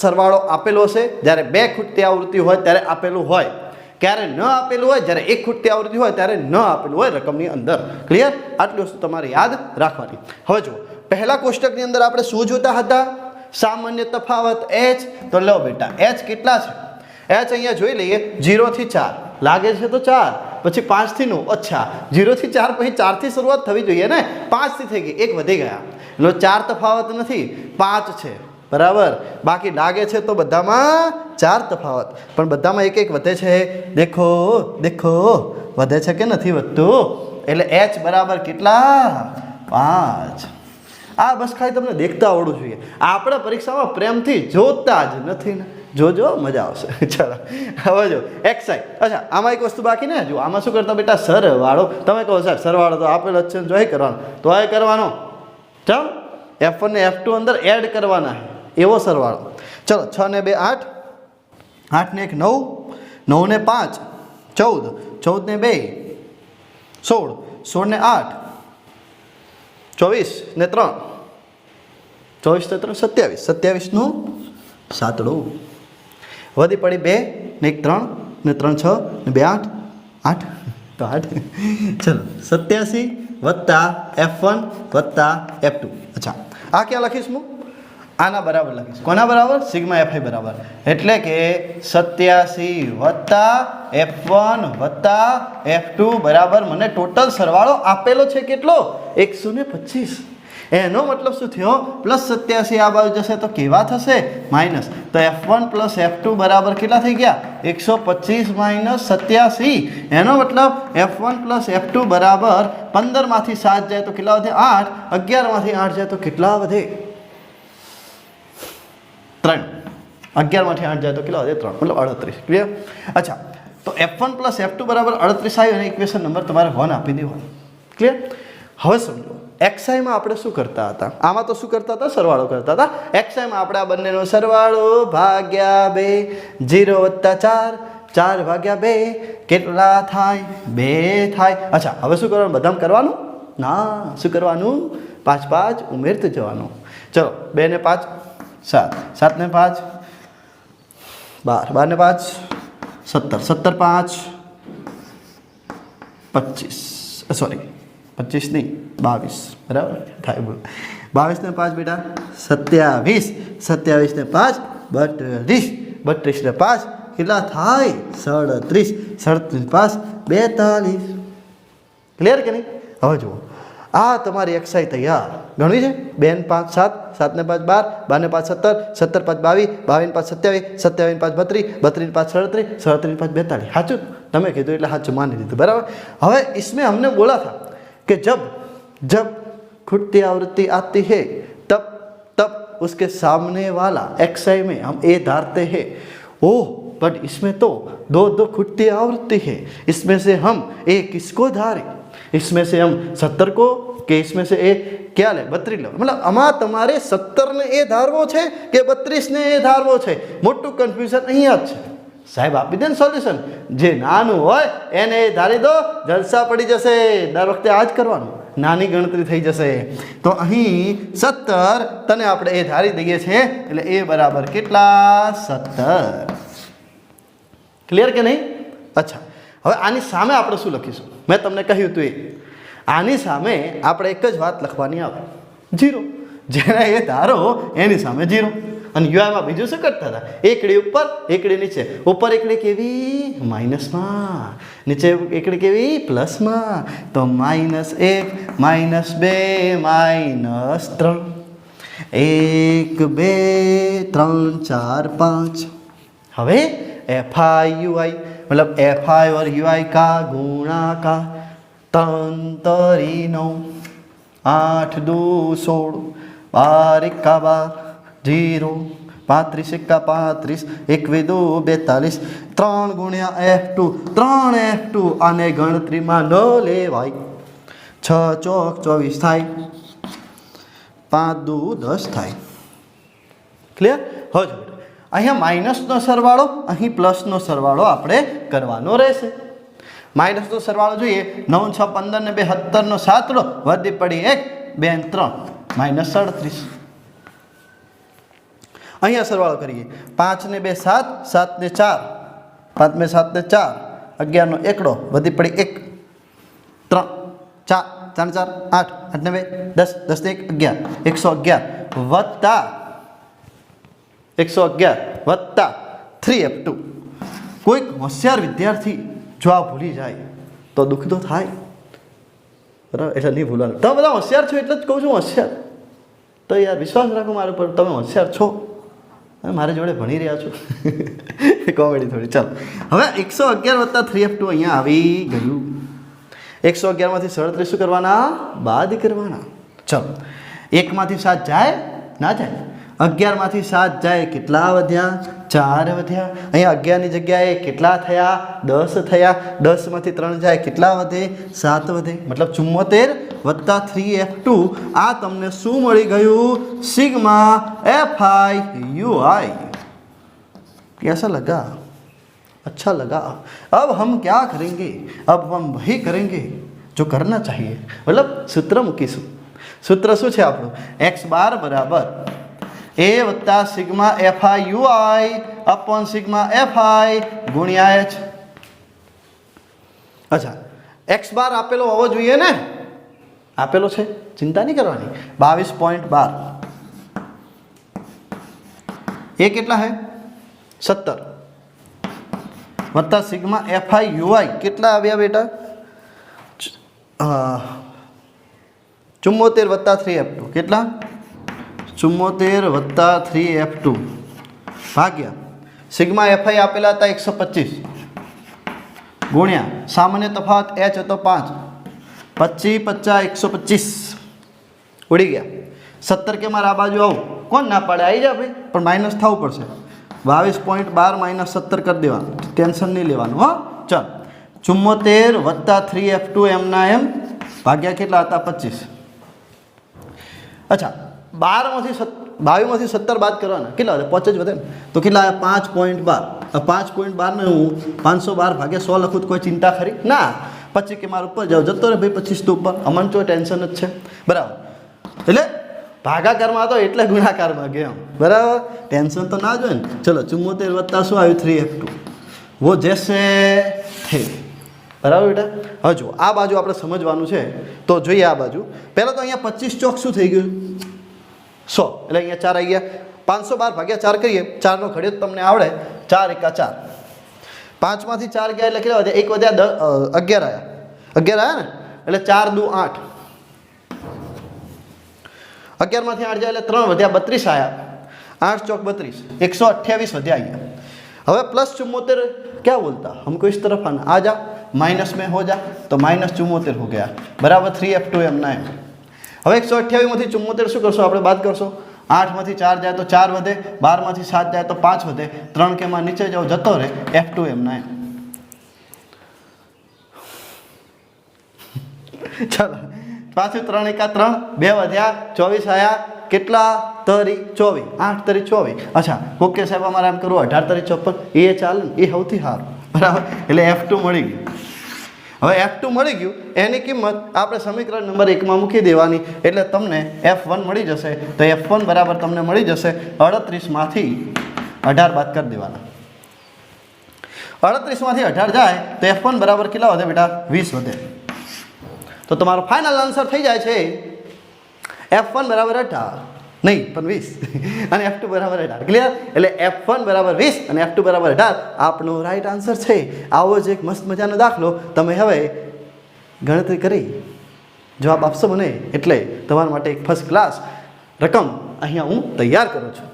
સરવાળો આપેલો હશે? જ્યારે 2 ખૂટતી આવૃત્તિ હોય ત્યારે આપેલું હોય, ક્યારે ન આપેલું હોય, જ્યારે 1 ખૂટતી આવૃત્તિ હોય ત્યારે ન આપેલું હોય રકમની અંદર. ક્લિયર? આટલી વસ્તુ તમારે યાદ રાખવાની. હવે જુઓ પહેલા કોષ્ટકની અંદર આપણે શું જોતા હતા? સામાન્ય તફાવત h. તો લો બેટા h કેટલા છે? h અહીંયા જોઈ લઈએ 0 થી 4 લાગે છે તો 4, પછી 5 થી 9. અચ્છા 0 થી 4 પછી 4 થી શરૂઆત થવી જોઈએ ને, 5 થી થઈ ગઈ, 1 વધી ગયા. એટલે 4 તફાવત નથી, 5 છે બરાબર. બાકી લાગે છે તો બધામાં 4 તફાવત, પણ બધામાં 1 1 વધે છે. દેખો દેખો વધે છે કે નથી વધતું? એટલે h બરાબર કેટલા? 5. આ બસ ખાલી તમને દેખતા આવડવું જોઈએ. આપણે પરીક્ષામાં પ્રેમથી જોતા જ નથી ને, જોજો મજા આવશે. ચાલો હવે જો xi. અચ્છા આમાં એક વસ્તુ બાકી ને, જો આમાં શું કરતા બેટા? સરવાળો. તમે કહો સાહેબ સરવાળો તો આપેલો જ છે, જો કરવાનો તો એ કરવાનો. ચાલો F1 ને F2 અંદર એડ કરવાના એવો સરવાળો. ચલો 6 ને 2 8, 8 ને 1 9, 9 ને 5 14, 14 ને 2 16, 16 ને 8 24 ને 3, 24 ને 3 27, 27 નું 7. વધી પડી 2 ને 1 3 ને 3 6 ને 2 8, 8 તો 8. ચલો 87 વત્તા F1 વત્તા F2. અચ્છા આ ક્યાં લખીશ હું? આના બરાબર લખીશ. કોના બરાબર? સિગ્મા FI બરાબર. એટલે કે 87 વત્તા F1 વત્તા F2 બરાબર મને ટોટલ સરવાળો આપેલો છે કેટલો? 125. એનો મતલબ શું થયો? +87 આ બાજુ જશે તો કેવા થશે? માઇનસ. તો F1 + F2 બરાબર કેટલા થઈ ગયા? 125 - 87. એનો મતલબ F1 + F2 બરાબર 15 માંથી 7 જાય તો કેટલા વધે? 8. 11 માંથી 8 જાય તો કેટલા વધે? 3. 11માંથી 8 જાય તો કેટલા વધે 3 मतलब 38 क्लियर। अच्छा तो f1 + f2 बराबर 38 આવ્યું અને ઇક્વેશન નંબર તમારે 1 આપી દેવાનો क्लियर। હવે સમજો xi માં આપણે શું કરતા હતા, આમાં તો શું કરતા હતા, સરવાળો કરતા હતા। xi માં આપણે આ બંનેનો સરવાળો ભાગ્યા 2 0 + 4 4 ભાગ્યા 2 કેટલા થાય 2 થાય। अच्छा હવે શું કરવાનું, બધામાં કરવાનું ના, શું કરવાનું 5 5 ઉમેરતું જવાનું। ચલો 2 ને 5 7 7 ને 5 12 12 ને 5 17 17 5 25 सॉरी 25 नहीं 22 बराबर થાય બોલ 22 ने 5 बेटा 27 27 ने 5 32 32 ने 5 કેટલા થાય 37 37 5 42 ક્લિયર કે નહીં। હવે જુઓ આ તમારી xi તૈયાર ગણવી છે 2 ને 5 7 7 ને 5 12 12 ने 5 17 17 5 22 22 ने 5 27 27 ने 5 32 32 ने 5 37 37 ने 5 42 સાચું તમે કીધું એટલે સાચું માની લીધું બરાબર। હવે इसमें हमने बोला था कि जब जब खुटती आवृत्ति आती है तब तब उसके सामने वाला xi में हम a धारते हैं। ओह बट इसमें तो दो दो खुटती आवृत्ति है, इसमें से हम a किसको धारे, इसमें से हम 70 को कि इसमें से ए क्या ले 32 लो, मतलब आमा તમારે 70 ને એ ધારવો છે કે 32 ને એ ધારવો છે, મોટું કન્ફ્યુઝન અહીંયા જ છે। સાહેબ આપી દે ને સોલ્યુશન, જે નાનું હોય એને ધારી દો, જલસા પડી જશે। દર વખતે આ જ કરવાનું, નાની ગણતરી થઈ જશે। તો અહીં 17 તને આપણે એ ધારી દઈએ છીએ એટલે એ બરાબર કેટલા 17 ક્લિયર કે નહીં। અચ્છા હવે આની સામે આપણે શું લખીશું, મેં તમને કહ્યું હતું એ આની સામે આપણે એક જ વાત લખવાની આવે 0, જેને એ ધારો એની સામે 0। અને યુઆઈમાં બીજું શું કરતા હતા, એકડી ઉપર એકડી નીચે, ઉપર એકડી કેવી માઇનસમાં, નીચે એકડી કેવી પ્લસમાં, તો -1 -2 -3 1 2 3 4 5। હવે FI UI मतलब FI और UI का गुणा का 3 तरी 9 8 2 16 12 1 12 0 35 1 35 1 2 42 3 ગુણ્યા F2 3 F2 આને ગણતરીમાં ન લેવાય। 6 ચોક 24 થાય, 5 2 10 થાય ક્લિયર। હવે અહીંયા માઇનસનો સરવાળો અહીં પ્લસનો સરવાળો આપણે કરવાનો રહેશે। માઇનસનો સરવાળો જોઈએ 9 6 15 ને 2 17 નો 7 લો વધી પડી 1 2 3 -37। અહીંયા સરવાળો કરીએ 5 ને 2 7 7 ને 4 5 ને 7 ને 4 11 નો એકડો વધી પડી 1 3 4 4 4 8 8 ને 2 10 10 ને 1 11 111 વત્તા 111 વત્તા 3F2। કોઈક હોશિયાર વિદ્યાર્થી જો આ ભૂલી જાય તો દુઃખ તો થાય બરાબર, એટલે નહીં ભૂલવાનું। તમે બધા હોશિયાર છો એટલે જ કહું છું હોશિયાર, તો યાર વિશ્વાસ રાખો મારા પર, તમે હોશિયાર છો, મારી જોડે ભણી રહ્યા છો કોમેડી થોડી। ચાલો હવે 111 વત્તા 3F2 અહીંયા આવી ગયું। 111 માંથી 37 શું કરવાના, બાદ કરવાના। ચાલો 1 માંથી 7 જાય ના જાય, 11 માંથી 7 જાય કેટલા વધ્યા 4 વધ્યા। અહીંયા 11 ની જગ્યાએ કેટલા થયા 10 થયા, 10 માંથી 3 જાય કેટલા વધે 7 વધે, मतलब 74 વત્તા 3F2 આ તમને શું મળી ગયું, સિગ્મા FI UI। कैसा लगा, अच्छा लगा। अब हम क्या करेंगे, अब हम वही करेंगे जो करना चाहिए, मतलब सूत्र મૂકીશું। सूत्र શું છે આપણું, x બાર બરાબર a વત્તા sigma FI UI upon sigma FI गुण્યા h। अच्छा x બાર આપેલો હોવો જોઈએ ને, આપેલો છે ચિંતા નહીં કરવાની। 22.12 એ કેટલા है 17 વત્તા સિગ્મા FI UI કેટલા આવ્યા બેટા 74 વત્તા 3F2 કેટલા 74 વત્તા 3F2 ભાગ્યા સિગ્મા FI આપેલા હતા 125 ગુણ્યા સામાન્ય તફાવત h હતો 5 25 50 125 ઉડી ગયા। 17 કે મારા આ બાજુ આવું, કોણ ના પાડે, આવી જા ભાઈ, પણ માઇનસ થવું પડશે। 22.12 માઇનસ 17 કરી દેવાનું, ટેન્શન નહીં લેવાનું હો. ચાલ 74 વત્તા 3F2 એમના એમ ભાગ્યા કેટલા હતા 25. અચ્છા 22માંથી 17 બાદ કરવાના કેટલા વધે 5 જ વધે ને, તો કેટલા 5.12. 5.12 ને હું 512 ભાગ્યા 100 લખું તો કોઈ ચિંતા ખરી ના. પછી કે મારા ઉપર જાઓ જતો રહે ભાઈ 25 તો ઉપર, અમને તો ટેન્શન જ છે બરાબર. એટલે ભાગાકારમાં તો એટલે ગુણાકારમાં ગયા બરાબર, ટેન્શન તો ના જોઈએ ને. ચલો 74 વત્તા શું આવ્યું 3F2 વો જૈસે થે બરાબર બેટા. હવે જુઓ આ બાજુ આપણે સમજવાનું છે તો જોઈએ આ બાજુ. પહેલાં તો અહીંયા 25 ચોક શું થઈ ગયું 100, એટલે અહીંયા 4 આવી ગયા. 512 ભાગ્યા 4 કરીએ, 4નો ઘડિયો તમને આવડે, 4 એકા 4, 5માંથી 4 ગયા એટલે કેટલા વધ્યા 1 વધ્યા 11 આવ્યા. 11 આવ્યા ને એટલે 4 દુ 8, 11માંથી 8 જાય એટલે 3 વધ્યા 32 આવ્યા. 8 ચોક 32, 128 વધ્યા અહીંયા. હવે प्लस 74 क्या बोलता हमको इस तरफ आना, आ जा माइनस में हो जा, तो माइनस 74 हो गया बराबर 3F2 એમના એમ. હવે 128 માંથી 74 શું કરશો આપણે બાદ કરશો, 8 માંથી 4 જાય તો 4 વધે, 12 માંથી 7 જાય તો 5 વધે, 3 કેમાં નીચે જાઓ જતો રહે F2 એમના એમ. ચાલો પાછું 3 એકા 3, 2 વધ્યા 24 આવ્યા, કેટલા તરી 24, 8 તરી 24. અચ્છા ઓકે સાહેબ અમારે એમ કરવું 18 તરી 54, એ ચાલે ને, એ સૌથી સારું બરાબર. એટલે F2 મળી ગયું. હવે F2 મળી ગયું, એની કિંમત આપણે સમીકરણ નંબર 1માં મૂકી દેવાની, એટલે તમને F1 મળી જશે. તો F1 બરાબર તમને મળી જશે 38માંથી 18 બાદ કરી દેવાના. 38માંથી 18 જાય તો F1 બરાબર કેટલા વધે બેટા 20 વધે. તો તમારો ફાઇનલ આન્સર થઈ જાય છે F1 બરાબર 18 નહીં પણ 20 અને F2 બરાબર 18. ક્લિયર? એટલે F1 બરાબર 20 અને F2 બરાબર 18 આપણો રાઈટ આન્સર છે. આવો જ એક મસ્ત મજાનો દાખલો તમે હવે ગણતરી કરી જવાબ આપશો મને, એટલે તમારા માટે એક ફર્સ્ટ ક્લાસ રકમ અહીંયા હું તૈયાર કરું છું.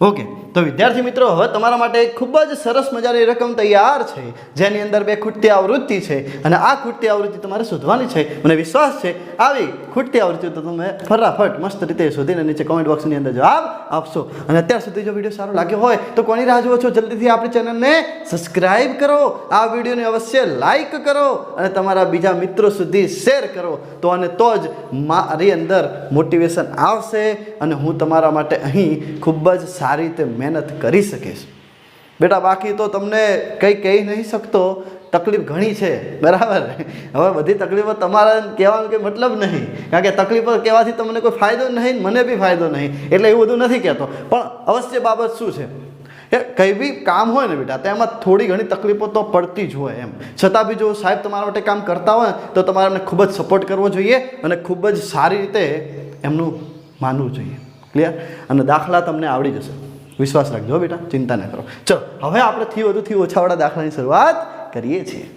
ઓકે, તો વિદ્યાર્થી મિત્રો હવે તમારા માટે ખૂબ જ સરસ મજાની રકમ તૈયાર છે, જેની અંદર 2 ખૂટતી આવૃત્તિ છે અને આ ખૂટતી આવૃત્તિ તમારે શોધવાની છે. મને વિશ્વાસ છે આવી ખૂટતી આવૃત્તિ તો તમે ફટાફટ મસ્ત રીતે શોધીને નીચે કોમેન્ટ બોક્સની અંદર જવાબ આપશો. અને અત્યાર સુધી જો વિડીયો સારો લાગ્યો હોય તો કોની રાહ જુઓ છો, જલ્દીથી આપણી ચેનલને સબસ્ક્રાઇબ કરો, આ વિડીયોને અવશ્ય લાઈક કરો અને તમારા બીજા મિત્રો સુધી શેર કરો. તો અને તો જ મારી અંદર મોટિવેશન આવશે અને હું તમારા માટે અહીં ખૂબ જ સારી રીતે મહેનત કરી શકીશ બેટા. બાકી તો તમને કંઈ કહી નહીં શકતો, તકલીફ ઘણી છે બરાબર. હવે બધી તકલીફો તમારે કહેવાનું કે મતલબ નહીં, કારણ કે તકલીફો કહેવાથી તમને કોઈ ફાયદો નહીં, મને બી ફાયદો નહીં, એટલે એવું બધું નથી કહેતો. પણ અવશ્ય બાબત શું છે, એ કંઈ બી કામ હોય ને બેટા તેમાં થોડી ઘણી તકલીફો તો પડતી જ હોય એમ. છતાં બી જો સાહેબ તમારા માટે કામ કરતા હોય તો તમારે એમને ખૂબ જ સપોર્ટ કરવો જોઈએ અને ખૂબ જ સારી રીતે એમનું માનવું જોઈએ. ક્લિયર? અને દાખલા તમને આવડી જશે, વિશ્વાસ રાખજો બેટા, ચિંતા ન કરો. ચલો હવે આપણે થી વધુથી ઓછાવાળા દાખલાની શરૂઆત કરીએ છીએ.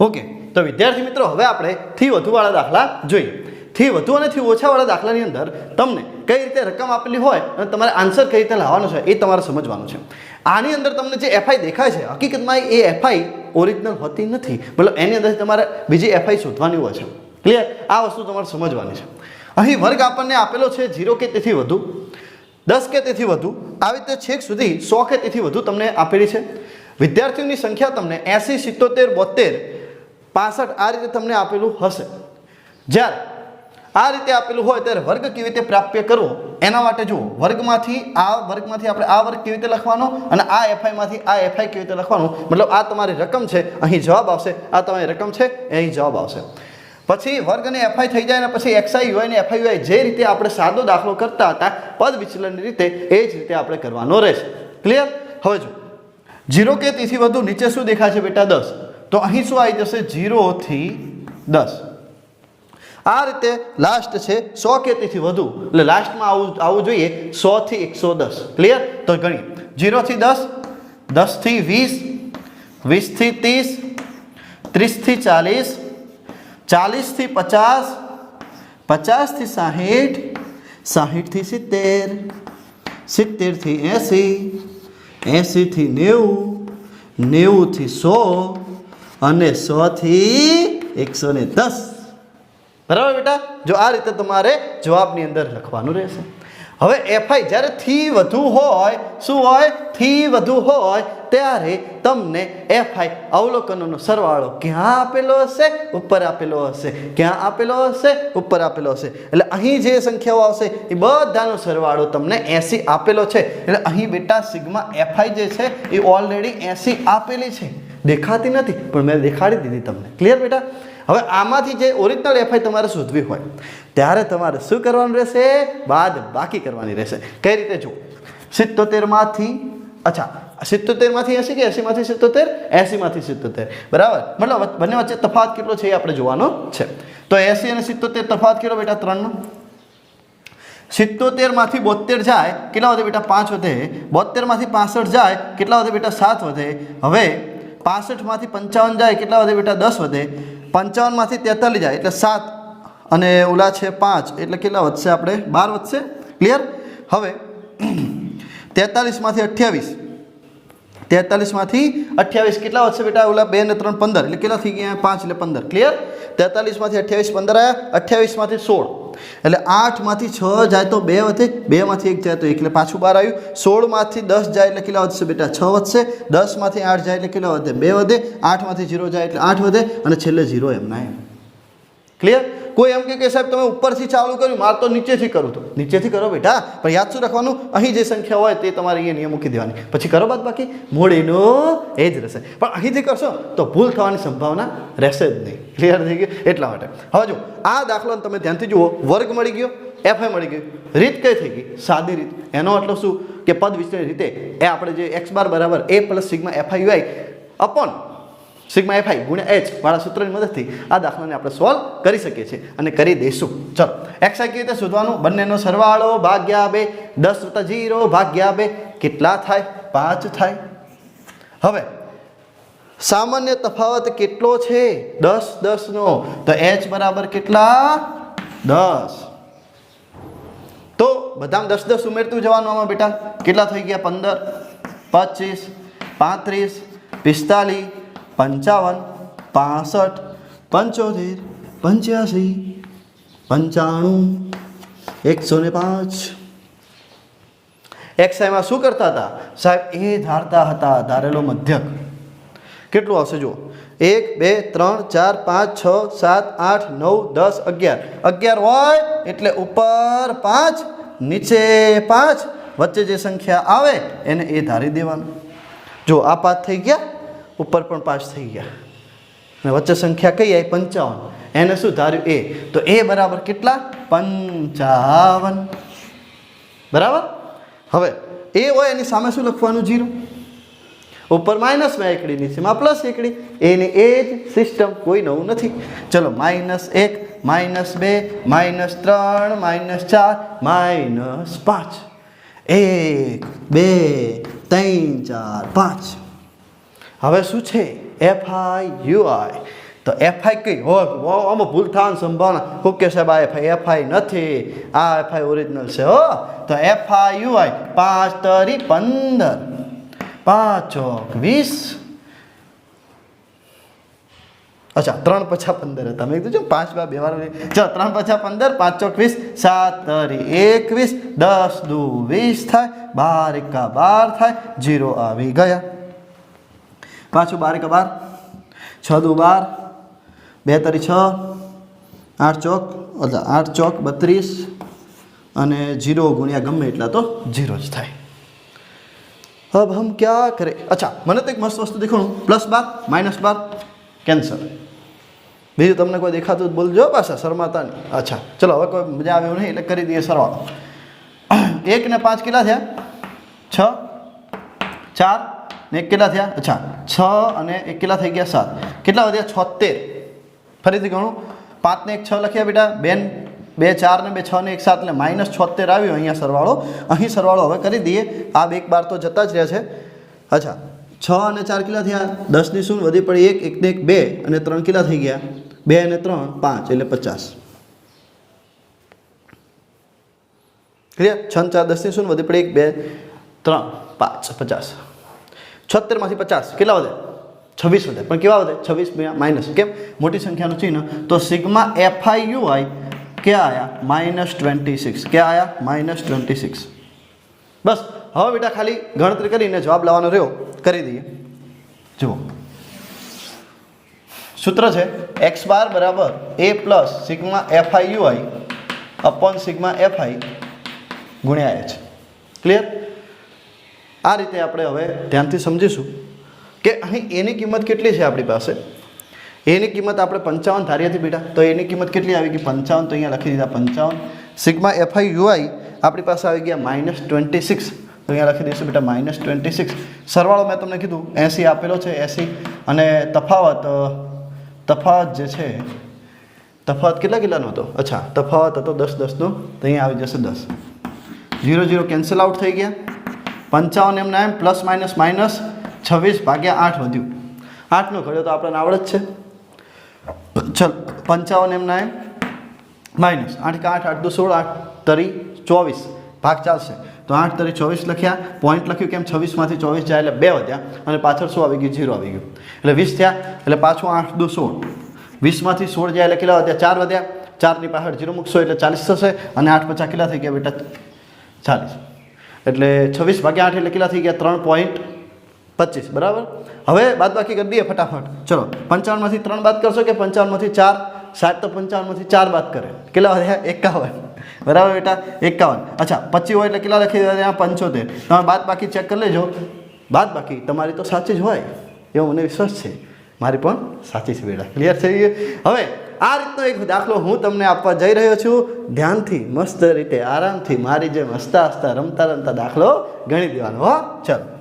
ઓકે, તો વિદ્યાર્થી મિત્રો હવે આપણે થી વધુવાળા દાખલા જોઈએ. થી વધુ અને થી ઓછાવાળા દાખલાની અંદર તમને કઈ રીતે રકમ આપેલી હોય અને તમારે આન્સર કઈ રીતે લાવવાનો છે એ તમારે સમજવાનું છે. આની અંદર તમને જે એફઆઈ દેખાય છે હકીકતમાં એ એફઆઈ ઓરિજિનલ હોતી નથી, મતલબ એની અંદર તમારે બીજી એફઆઈ શોધવાની હોય છે. ક્લિયર? આ વસ્તુ તમારે સમજવાની છે. અહીં વર્ગ આપણને આપેલો છે 0 કે તેથી વધુ, 10 કે તેથી વધુ, આવી રીતે છેક સુધી 100 કે તેથી વધુ તમને આપેલી છે. વિદ્યાર્થીઓની સંખ્યા તમને 80, 77, 72, 65 આ રીતે તમને આપેલું હશે. જ્યારે આ રીતે આપેલું હોય ત્યારે વર્ગ કેવી રીતે પ્રાપ્ય કરવો એના માટે જુઓ, વર્ગમાંથી આપણે આ વર્ગ કેવી રીતે લખવાનો અને આ એફઆઈમાંથી આ એફઆઈ કેવી રીતે લખવાનું. મતલબ આ તમારી રકમ છે, અહીં જવાબ આવશે, આ તમારી રકમ છે, અહીં જવાબ આવશે. પછી વર્ગ અને એફઆઈ થઈ જાય ને પછી એક્સઆઈ યુઆઈ ને એફઆઈ યુઆઈ જે રીતે આપણે સાદો દાખલો કરતા હતા પદ વિચલનની રીતે એ જ રીતે આપણે કરવાનો રહેશે. ક્લિયર? હવે જો 0 કે તેથી વધુ નીચે શું દેખાય છે બેટા 10, તો અહીં શું આવી જશે 0 થી 10. આ રીતે લાસ્ટ છે 100 કે તેથી વધુ, એટલે લાસ્ટમાં આવવું જોઈએ 100 થી 110. ક્લિયર? તો ગણીએ 0 થી 10, 10 થી 20, 20 થી 30, 30 થી 40, 40 થી 50, 50 થી 60, 60 થી 70, 70 થી 80, 80 થી 90, 90 થી 100 અને 100 થી 110. બરાબર બેટા? જો આ રીતે તમારે જવાબની અંદર લખવાનું રહેશે. હવે એફઆઈ જ્યારે થી વધુ હોય, શું હોય? થી વધુ હોય ત્યારે તમને એફઆઈ અવલોકનોનો સરવાળો ક્યાં આપેલો હશે? ઉપર આપેલો હશે. ક્યાં આપેલો હશે? ઉપર આપેલો હશે. એટલે અહીં જે સંખ્યાઓ આવશે એ બધાનો સરવાળો તમને 80 આપેલો છે. એટલે અહીં બેટા સિગ્મા એફઆઈ જે છે એ ઓલરેડી 80 આપેલી છે. દેખાતી નથી પણ મેં દેખાડી દીધી તમને. ક્લિયર બેટા? હવે આમાંથી જે ઓરિજિનલ એફઆઈ તમારે શોધવી હોય ત્યારે તમારે શું કરવાનું રહેશે? બાદ બાકી કરવાની રહેશે. કઈ રીતે? જો 77 માંથી, અચ્છા 77 માંથી 80 કે 80 માંથી 77? 80 માંથી 77, બરાબર. મતલબ બંને વચ્ચે તફાવત કેટલો છે એ આપણે જોવાનો છે. તો 80 અને 77 તફાવત કેટલો બેટા? 3 નો. 77 માંથી 72 જાય કેટલા વધે બેટા? 5 વધે. 72 માંથી 65 જાય કેટલા વધે બેટા? 7 વધે. હવે 65 માંથી 55 જાય કેટલા વધે બેટા? 10 વધે. 55 માંથી 43 જાય એટલે 7 અને ઓલા છે 5 એટલે કેટલા વધશે? આપણે 12 વધશે. ક્લિયર? હવે 43 માંથી 28, 43 માંથી 28 કેટલા વધશે બેટા? ઓલા 2 ને 3 15 એટલે કેટલા થઈ ગયા? 5 એટલે 15. ક્લિયર? 43 માંથી 28 15 આવ્યા. 28 માંથી 16 એટલે 8 માંથી 6 જાય તો 2 વધે. 2 માંથી 1 જાય તો 1 એટલે પાછું 12 આવ્યું. 16 માંથી 10 જાય એટલે કેટલા વધશે બેટા? 6 વધશે. 10 માંથી 8 જાય એટલે કેટલા વધે? 2 વધે. 8 માંથી 0 જાય એટલે 8 વધે અને છેલ્લે 0 એમના એમ. ક્લિયર? કોઈ એમ કે સાહેબ તમે ઉપરથી ચાલુ કર્યું, મારે તો નીચેથી કરું. તો નીચેથી કરો બેટા, પણ યાદ શું રાખવાનું? અહીં જે સંખ્યા હોય તે તમારે અહીંયા નિયમ મૂકી દેવાની. પછી કરો બાદ બાકી, મૂળ એનું એ જ રહેશે. પણ અહીંથી કરશો તો ભૂલ થવાની સંભાવના રહેશે જ નહીં. ક્લિયર થઈ ગયું? એટલા માટે હવે જો આ દાખલો તમે ધ્યાનથી જુઓ. વર્ગ મળી ગયો, એફઆઈ મળી ગયું. રીત કઈ થઈ ગઈ? સાદી રીત. એનો મતલબ શું કે પદ વિસ્તરણની રીતે એ આપણે જે x બાર બરાબર a plus sigma FI UI upon sigma FI ગુણ્યા h વાળા સૂત્રની મદદથી આ દાખલાને આપણે સોલ્વ કરી શકીએ છીએ અને કરી દઈશું. ચલો એક્સઆઈ કેવી રીતે શોધવાનું? બંનેનો સરવાળો ભાગ્યા 2, 10 + 0 ભાગ્યા 2 કેટલા થાય? 5 થાય. હવે સામાન્ય તફાવત કેટલો છે? 10 10 નો. તો h બરાબર કેટલા? 10. તો બધામાં 10 10 ઉમેરતું જવાનું. આમાં બેટા કેટલા થઈ ગયા? 15, 25, 35, 45, 55, 65, 75, 85, 95, 105. એક્સઆઈમાં શું કરતા હતા સાહેબ? એ ધારતા હતા, ધારેલો મધ્યક. કેટલું આવશે જુઓ? 1 2 3 4 5 6 7 8 9 10 11. 11 હોય એટલે ઉપર 5, નીચે 5, વચ્ચે જે સંખ્યા આવે એને એ ધારી દેવાનું. જો આ 5 થઈ ગયા, ઉપર પણ 5 થઈ ગયા અને વચ્ચે સંખ્યા કઈ આવી? 55. એને શું ધાર્યું? એ. તો એ બરાબર કેટલા? 55. બરાબર. હવે એ હોય એની સામે શું લખવાનું? 0. ઉપર માઇનસમાં એકડી, નીચેમાં પ્લસ એકડી. એની એ જ સિસ્ટમ, કોઈ નવું નથી. ચલો -1, -2, -3, -4, -5. 1 2 3 4 5. હવે શું છે? FI UI. તો એફઆઈ કઈ હોય? આમાં ભૂલ થવાની સંભાવના. ઓકે સાહેબ આ એફઆઈ નથી, આ એફઆઈ ઓરિજિનલ છે હો. તો એફઆઈ યુઆઈ 5 તરી 15, 5 ચોક 20. અચ્છા 3 પછા 15 હતા. મેં કીધું 5 2 વાર. ચાલો 3 પછા 15, 5 ચોક 20, 7 તરી 21, 10 દુ 20 થાય, 12 એકા 12 થાય, 0 આવી ગયા. પાછું 12 એકા 12, 6 દુ 12, 2 તરી 6, 8 ચોક 32 અને 0 ગુણ્યા ગમે એટલા તો 0 જ થાય. अब हम क्या करें? अच्छा મને તો એક મસ્ત વસ્તુ દેખાણું. +12 -12 કેન્સલ. બીજું તમને કોઈ દેખાતું બોલજો પાછા, શરમાતા નહીં. અચ્છા ચલો હવે કોઈ મજા આવે નહીં એટલે કરી દઈએ સરવાળો. 1 ને 5 કેટલા થયા? 6, 4 ને 1 કેટલા થયા? અચ્છા 6 અને 1 કેટલા થઈ ગયા? 7. કેટલા વધ્યા? 76. ફરીથી ગણું. 5 ને 1 6 લખ્યા બેટા. 2 4 ને 2 6 ને 1 7 એટલે -76 આવ્યો અહીંયા સરવાળો. અહીં સરવાળો હવે કરી દઈએ. આ 2 12 તો જતા જ રહ્યા છે. અચ્છા 6 અને 4 કેટલા થયા? 10 ની શૂન્ય વધી પડી 1, 1 ને 1 2 અને 3 કેટલા થઈ ગયા? 2 અને 3 5 એટલે 50. ક્લિયર? 6 4 10 ની શૂન્ય વધી પડી 1 2 3 5 50. 76 માંથી 50 કેટલા વધે? 26 વધે. પણ કેવા વધે? 26 માઇનસ. કેમ? મોટી સંખ્યાનું ચિહ્ન. તો સિગ્મા એફઆઈ યુઆઈ क्या आया -26 क्या आया -26 बस હવે બેટા ખાલી ગણતરી કરીને જવાબ લાવવાનો રહ્યો કરી દઈએ જુઓ સૂત્ર છે x બાર બરાબર a plus sigma fi ui upon sigma fi ગુણ્યા h ક્લિયર આ રીતે આપણે હવે ધ્યાનથી સમજીશું કે અહીં એની કિંમત કેટલી છે આપણી પાસે એની કિંમત આપણે 55 ધારી હતી બેટા તો એની કિંમત કેટલી આવી ગઈ 55 તો અહીંયા લખી દીધા 55 સિગ્મા fi ui આપણી પાસે આવી ગયા -26 તો અહીંયા લખી દઈશું બેટા -26 સરવાળો મેં તમને કીધું 80 આપેલો છે 80 અને તફાવત જે છે તફાવત કેટલાનો હતો અચ્છા તફાવત હતો 10 10નો તો અહીંયા આવી જશે 10 0 0 કેન્સલ આઉટ થઈ ગયા 55 એમના એમ પ્લસ માઇનસ -26 ભાગ્યા 8 વધ્યું 8નો ઘડ્યો તો આપણને આવડે જ છે ચલ 55 એમના એમ માઇનસ 8 કે 8 8 2 16 8 તરી 24 ભાગ ચાલશે તો 8 તરી 24 લખ્યા પોઈન્ટ લખ્યું કેમ 26 માંથી 24 જાય એટલે 2 વધ્યા અને પાછળ શું આવી ગયું 0 આવી ગયું એટલે 20 થયા એટલે પાછું 8 2 16 20 માંથી 16 જાય એટલે કેટલા વધ્યા 4 વધ્યા 4 ની પાછળ 0 મૂકશો એટલે 40 થશે અને 8 50 કેટલા થઈ ગયા બેટા 40 એટલે 26 ભાગ્યા 8 એટલે કેટલા થઈ ગયા 3.25 બરાબર હવે બાદબાકી કરી દઈએ ફટાફટ ચલો 55 માંથી 3 બાદ કરશો કે 55 માંથી 4 60 તો 55 માંથી 4 બાદ કરે કેટલા વધ્યા 51 બરાબર બેટા 51 અચ્છા 25 હોય એટલે કેટલા લખી દેવા 75 તમે બાદબાકી ચેક કરી લેજો બાદબાકી તમારી તો સાચી જ હોય એવો મને વિશ્વાસ છે મારી પણ સાચી છે બેટા ક્લિયર થઈ ગયું હવે આ રીતનો એક દાખલો હું તમને આપવા જઈ રહ્યો છું ધ્યાનથી મસ્ત રીતે આરામથી મારી જેમ હસતા હસતા રમતા રમતા દાખલો ગણી દેવાનો હો ચાલો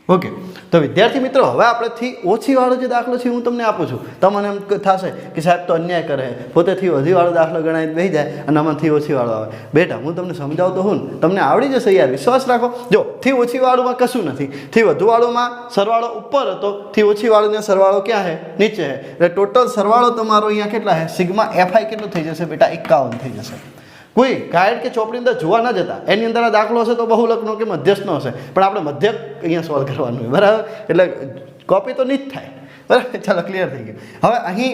ઓકે તો વિદ્યાર્થી મિત્રો હવે આપણેથી ઓછી વાળો જે દાખલો છે હું તમને આપું છું તમને એમ થશે કે સાહેબ તો અન્યાય કરે પોતેથી વધી વાળો દાખલો ગણાય બેસી જાય અને આમાંથી ઓછી વાળો આવે બેટા હું તમને સમજાવતો હું તમને આવડી જશે યાર વિશ્વાસ રાખો જો થી ઓછી વાળુમાં કશું નથી થી વધુ વાળુમાં સરવાળો ઉપર હતો થી ઓછી વાળુને સરવાળો ક્યાં છે નીચે છે એટલે ટોટલ સરવાળો તમારો અહીંયા કેટલા છે સિગ્મા fi કેટલો થઈ જશે બેટા 51 થઈ જશે કોઈ ગાઈડ કે ચોપડી અંદર જોવા ન જતા એની અંદર આ દાખલો હશે તો બહુલકનો કે મધ્યસ્થનો હશે પણ આપણે મધ્યક અહીંયા સોલ્વ કરવાનું હોય બરાબર એટલે કોપી તો નહીં જ થાય બરાબર ચાલો ક્લિયર થઈ ગયું હવે અહીં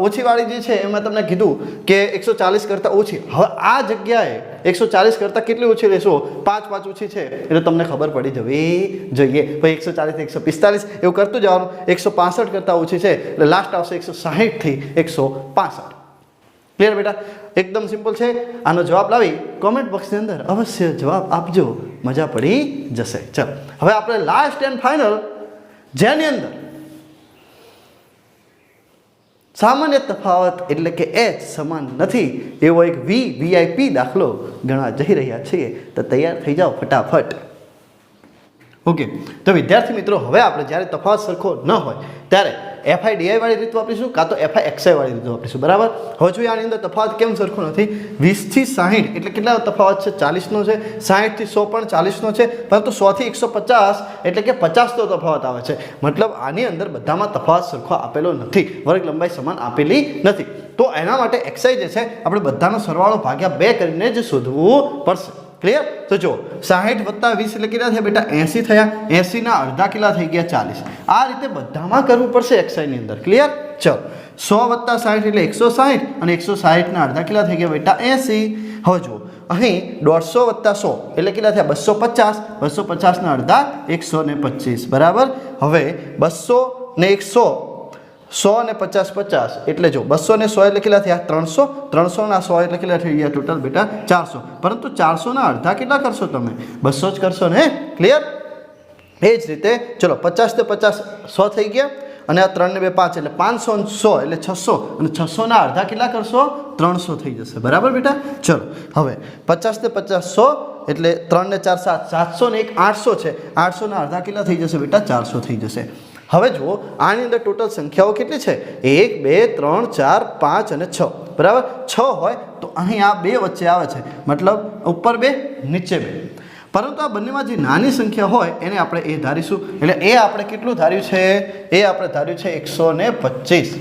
ઓછીવાળી જે છે એમાં તમને કીધું કે 140 કરતાં ઓછી હવે આ જગ્યાએ 140 કરતાં કેટલી ઓછી લેશો 5 5 ઓછી છે એટલે તમને ખબર પડી જવી જોઈએ ભાઈ 140 145 એવું કરતું જવાનું 165 કરતાં ઓછી છે એટલે લાસ્ટ આવશે 160 થી 165 ક્લિયર બેટા એકદમ સિમ્પલ છે આનો જવાબ લાવી કોમેન્ટ બોક્સની અંદર અવશ્ય જવાબ આપજો મજા પડી જશે ચાલો હવે આપણે લાસ્ટ એન્ડ ફાઇનલ જેની અંદર સામાન્ય તફાવત એટલે કે h સમાન નથી એવો એક VIP દાખલો ગણવા જઈ રહ્યા છીએ તો તૈયાર થઈ જાઓ ફટાફટ ઓકે તો વિદ્યાર્થી મિત્રો હવે આપણે જ્યારે તફાવત સરખો ન હોય ત્યારે fi di વાળી રીત વાપરીશું કાં તો fi xi વાળી રીત વાપરીશું બરાબર હવે જોઈએ આની અંદર તફાવત કેમ સરખો નથી 20 થી 60 એટલે કેટલા તફાવત છે 40 નો છે 60 થી 100 પણ 40 નો છે પરંતુ 100 થી 150 એટલે કે 50 નો તફાવત આવે છે મતલબ આની અંદર બધામાં તફાવત સરખો આપેલો નથી વર્ગ લંબાઈ સમાન આપેલી નથી તો એના માટે xi જે છે આપણે બધાનો સરવાળો ભાગ્યા 2 કરીને જ શોધવું પડશે ક્લિયર તો જો 60 વત્તા 20 એટલે કેટલા થયા બેટા 80 થયા 80 ના અડધા કેટલા થઈ ગયા 40 આ રીતે બધામાં કરવું પડશે xi ની અંદર ક્લિયર ચલો 100 વત્તા 60 એટલે 160 અને 160 ના અડધા કેટલા થઈ ગયા બેટા 80 હવે જુઓ અહીં 150 વત્તા 100 એટલે કેટલા થયા 250 250 ના અડધા 125 બરાબર હવે 200 ને 100 100 ને 50 50 એટલે જો 200 ને 100 એટલે કેટલા થયા 300 300 ના 100 એટલે કેટલા થઈ ગયા ટોટલ બેટા 400 પરંતુ 400 ના અડધા કેટલા કરશો તમે 200 જ કરશો ને ક્લિયર એ જ રીતે ચલો 50 ને 50 100 થઈ ગયા અને આ 3 ને 2 5 એટલે 500 ને 100 એટલે 600 અને 600 ના અડધા કેટલા કરશો 300 થઈ જશે બરાબર બેટા ચલો હવે 50 ને 50 100 એટલે 3 ને 4 7 700 ને 1 800 છે 800 ના અડધા કેટલા થઈ જશે બેટા 400 થઈ જશે હવે જુઓ આની અંદર ટોટલ સંખ્યાઓ કેટલી છે 1 2 3 4 5 અને 6 બરાબર 6 હોય તો અહીં આ બે વચ્ચે આવે છે મતલબ ઉપર 2 નીચે 2 પરંતુ આ બંનેમાં જે નાની સંખ્યા હોય એને આપણે એ ધારીશું એટલે એ આપણે કેટલું ધાર્યું છે એ આપણે ધાર્યું છે 125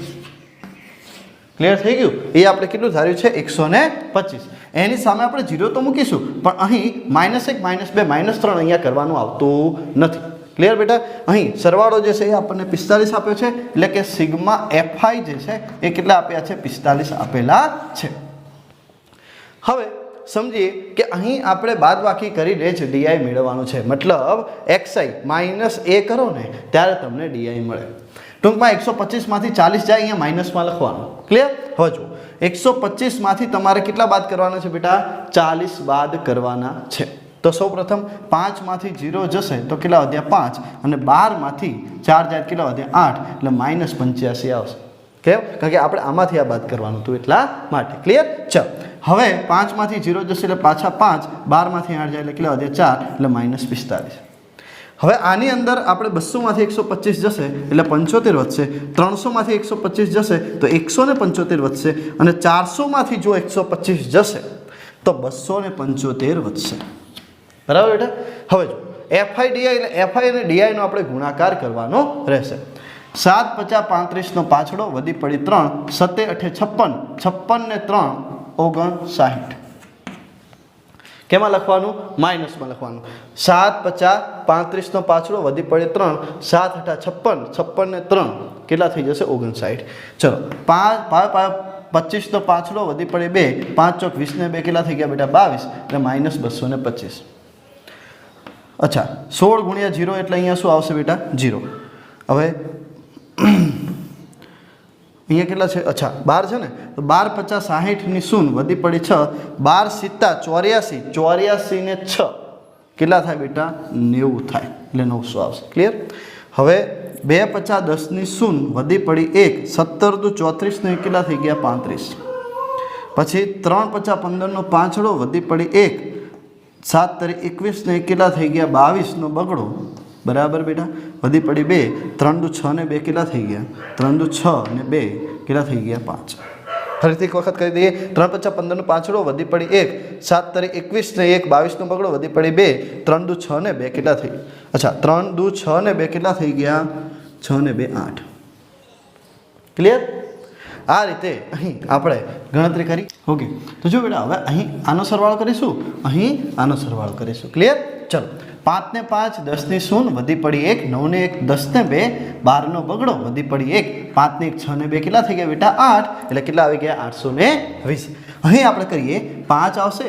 ક્લિયર થઈ ગયું એ આપણે કેટલું ધાર્યું છે 125 એની સામે આપણે 0 તો મૂકીશું પણ અહીં -1 -2 -3 અહીંયા કરવાનું આવતું નથી ક્લિયર બેટા અહીં સરવાળો જે છે એ આપણને 45 આપ્યો છે એટલે કે સિગ્મા fi જે છે એ કેટલા આપ્યા છે 45 આપેલા છે હવે સમજીએ કે અહીં આપણે બાદબાકી કરીને જ ડીઆઈ મેળવવાનું છે, મતલબ એક્સઆઈ માઇનસ એ કરો ને ત્યારે તમને ડીઆઈ મળે. ટૂંકમાં 125માંથી 40 જાય, અહીંયા માઇનસમાં લખવાનું. ક્લિયર? હવે જુઓ 125માંથી તમારે કેટલા બાદ કરવાના છે બેટા? 40 બાદ કરવાના છે. તો સૌ પ્રથમ 5માંથી 0 જશે તો કેટલા વધ્યા? 5. અને 12માંથી 4 જાય કેટલા વધ્યા? 8. એટલે -85 આવશે. કેમ? કારણ કે આપણે આમાંથી આ બાદ કરવાનું હતું એટલા માટે. ક્લિયર? ચાલો હવે 5માંથી 0 જશે એટલે પાછા 5. 12માંથી 8 જાય એટલે કેટલા વધ્યા? 4. એટલે -45. હવે આની અંદર આપણે 200માંથી 125 જશે એટલે 75 વધશે. 300માંથી 125 જશે તો 175 વધશે. અને 400માંથી જો 125 જશે તો 275 વધશે. બરાબર બેટા? હવે જો એફઆઈ ડીઆઈ એટલે એફઆઈ અને ડીઆઈનો આપણે ગુણાકાર કરવાનો રહેશે. 7 × 50 = 35 નો પાછળો વધી પડી 3. 7 × 8 = 56. 56 ને 3 59. કેમાં લખવાનું? માઇનસમાં લખવાનું. 7 × 50 = 35 નો પાછળો વધી પડી 3. 7 × 8 = 56. 56 ને 3 કેટલા થઈ જશે? 59. ચલો 25 નો પાછળો વધી પડી 2. 5 ચોક 20 ને 2 કેટલા થઈ ગયા બેટા? 22. એટલે -225. અચ્છા 16 × 0 એટલે અહીંયા શું આવશે બેટા? 0. હવે અહીંયા કેટલા છે? અચ્છા 12 છે ને, તો 12 × 50 = 60 ની શૂન વધી પડી 6. 12 × 7 = 84. 84 ને 6 કેટલા થાય બેટા? 90 થાય. એટલે 900 આવશે. ક્લિયર? હવે 2 × 10 ની શૂન વધી પડી 1. 17 × 34 ને કેટલા થઈ ગયા? 35. પછી 3 × 15 નો પાછળો વધી પડી 1. 7 × 21 ને કેટલા થઈ ગયા? 22 નો બગડો. બરાબર બેટા? વધી પડી 2. 3 × 6 ને 2 કેટલા થઈ ગયા? 3 × 6 ને 2 કેટલા થઈ ગયા? 5. ફરીથી એક વખત કરી દઈએ. 3 × 15 નો પાછળો વધી પડી 1. 7 × 21 ને 1 22 નો બગડો વધી પડી 2. 3 × 6 ને 2 કેટલા થઈ ગયા? અચ્છા 3 × 6 ને 2 કેટલા થઈ ગયા? 6 ને 2 8. ક્લિયર? આ રીતે અહીં આપણે ગણતરી કરી. ઓકે, તો જો બેટા હવે અહીં આનો સરવાળો કરીશું, અહીં આનો સરવાળો કરીશું. ક્લિયર? ચલો 5 ને 5 10 ની શૂન વધી પડી 1. 9 ને 1 10 ને 2 12 નો બગડો વધી પડી 1. 5 ને 1 6 ને 2 કેટલા થઈ ગયા બેટા? 8. એટલે કેટલા આવી ગયા? 820. અહીં આપણે કરીએ 5 આવશે,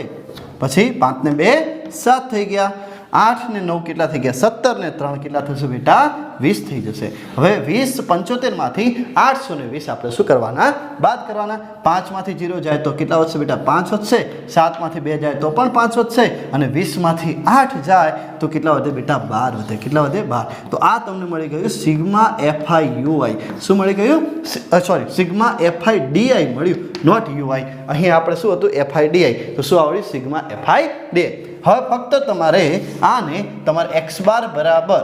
પછી 5 ને 2 7 થઈ ગયા. 8 ને 9 કેટલા થઈ ગયા? 17 ને 3 કેટલા થશે બેટા? 20 થઈ જશે. હવે 20 75 માંથી 820 આપણે શું કરવાના? બાદ કરવાના. 5 માંથી 0 જાય તો કેટલા વધશે બેટા? 5 વધશે. 7 માંથી 2 જાય તો પણ 5 વધશે. અને 20 માંથી 8 જાય તો કેટલા વધે બેટા? 12 વધે. કેટલા વધે? 12. તો આ તમને મળી ગયું સિગ્મા એફઆઈ યુઆઈ. શું મળી ગયું? સોરી, સિગ્મા એફઆઈ ડીઆઈ મળ્યું, નોટ યુઆઈ. અહીં આપણે શું હતું? F i d i. તો શું આવડ્યું? Sigma f i D I. હવે ફક્ત તમારે આને તમારે x બાર બરાબર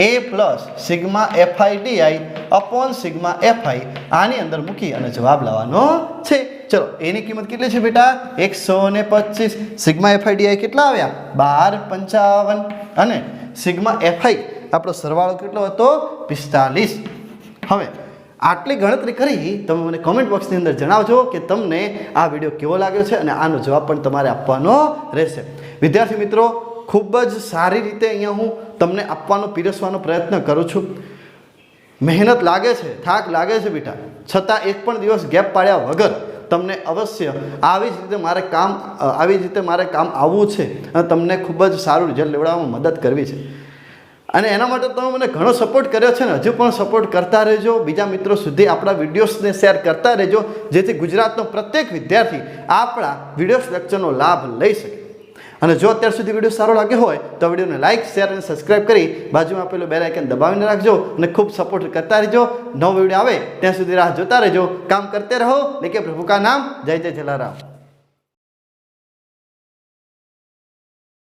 a plus sigma f i d i upon sigma f i આની અંદર મૂકી અને જવાબ લાવવાનો છે. ચલો એની કિંમત કેટલી છે બેટા? 125. સિગ્મા એફઆઈ ડીઆઈ કેટલા આવ્યા? 1255. અને સિગ્મા એફઆઈ આપણો સરવાળો કેટલો હતો? 45. હવે આટલી ગણતરી કરી તમે મને કોમેન્ટ બોક્સની અંદર જણાવજો કે તમને આ વિડીયો કેવો લાગ્યો છે, અને આનો જવાબ પણ તમારે આપવાનો રહેશે. વિદ્યાર્થી મિત્રો, ખૂબ જ સારી રીતે અહીંયા હું તમને આપવાનો પીરસવાનો પ્રયત્ન કરું છું. મહેનત લાગે છે, થાક લાગે છે બેટા, છતાં એક પણ દિવસ ગેપ પાડ્યા વગર તમને અવશ્ય આવી જ રીતે મારે કામ આવવું છે અને તમને ખૂબ જ સારું રિઝલ્ટ લેવડાવવામાં મદદ કરવી છે. અને એના માટે તમે મને ઘણો સપોર્ટ કર્યો છે ને હજુ પણ સપોર્ટ કરતા રહેજો. બીજા મિત્રો સુધી આપણા વિડીયોઝને શેર કરતા રહેજો, જેથી ગુજરાતનો પ્રત્યેક વિદ્યાર્થી આપણા વિડીયોઝ લેક્ચરનો લાભ લઈ શકે. અને જો અત્યાર સુધી વિડીયો સારો લાગ્યો હોય તો વિડીયોને લાઇક, શેર અને સબસ્ક્રાઇબ કરી બાજુમાં આપેલું બેલ આઇકન દબાવીને રાખજો અને ખૂબ સપોર્ટ કરતા રહેજો. નવો વિડીયો આવે ત્યાં સુધી રાહ જોતા રહેજો. કામ કરતે રહો, લેકે પ્રભુ કા નામ. જય જય જલારામ.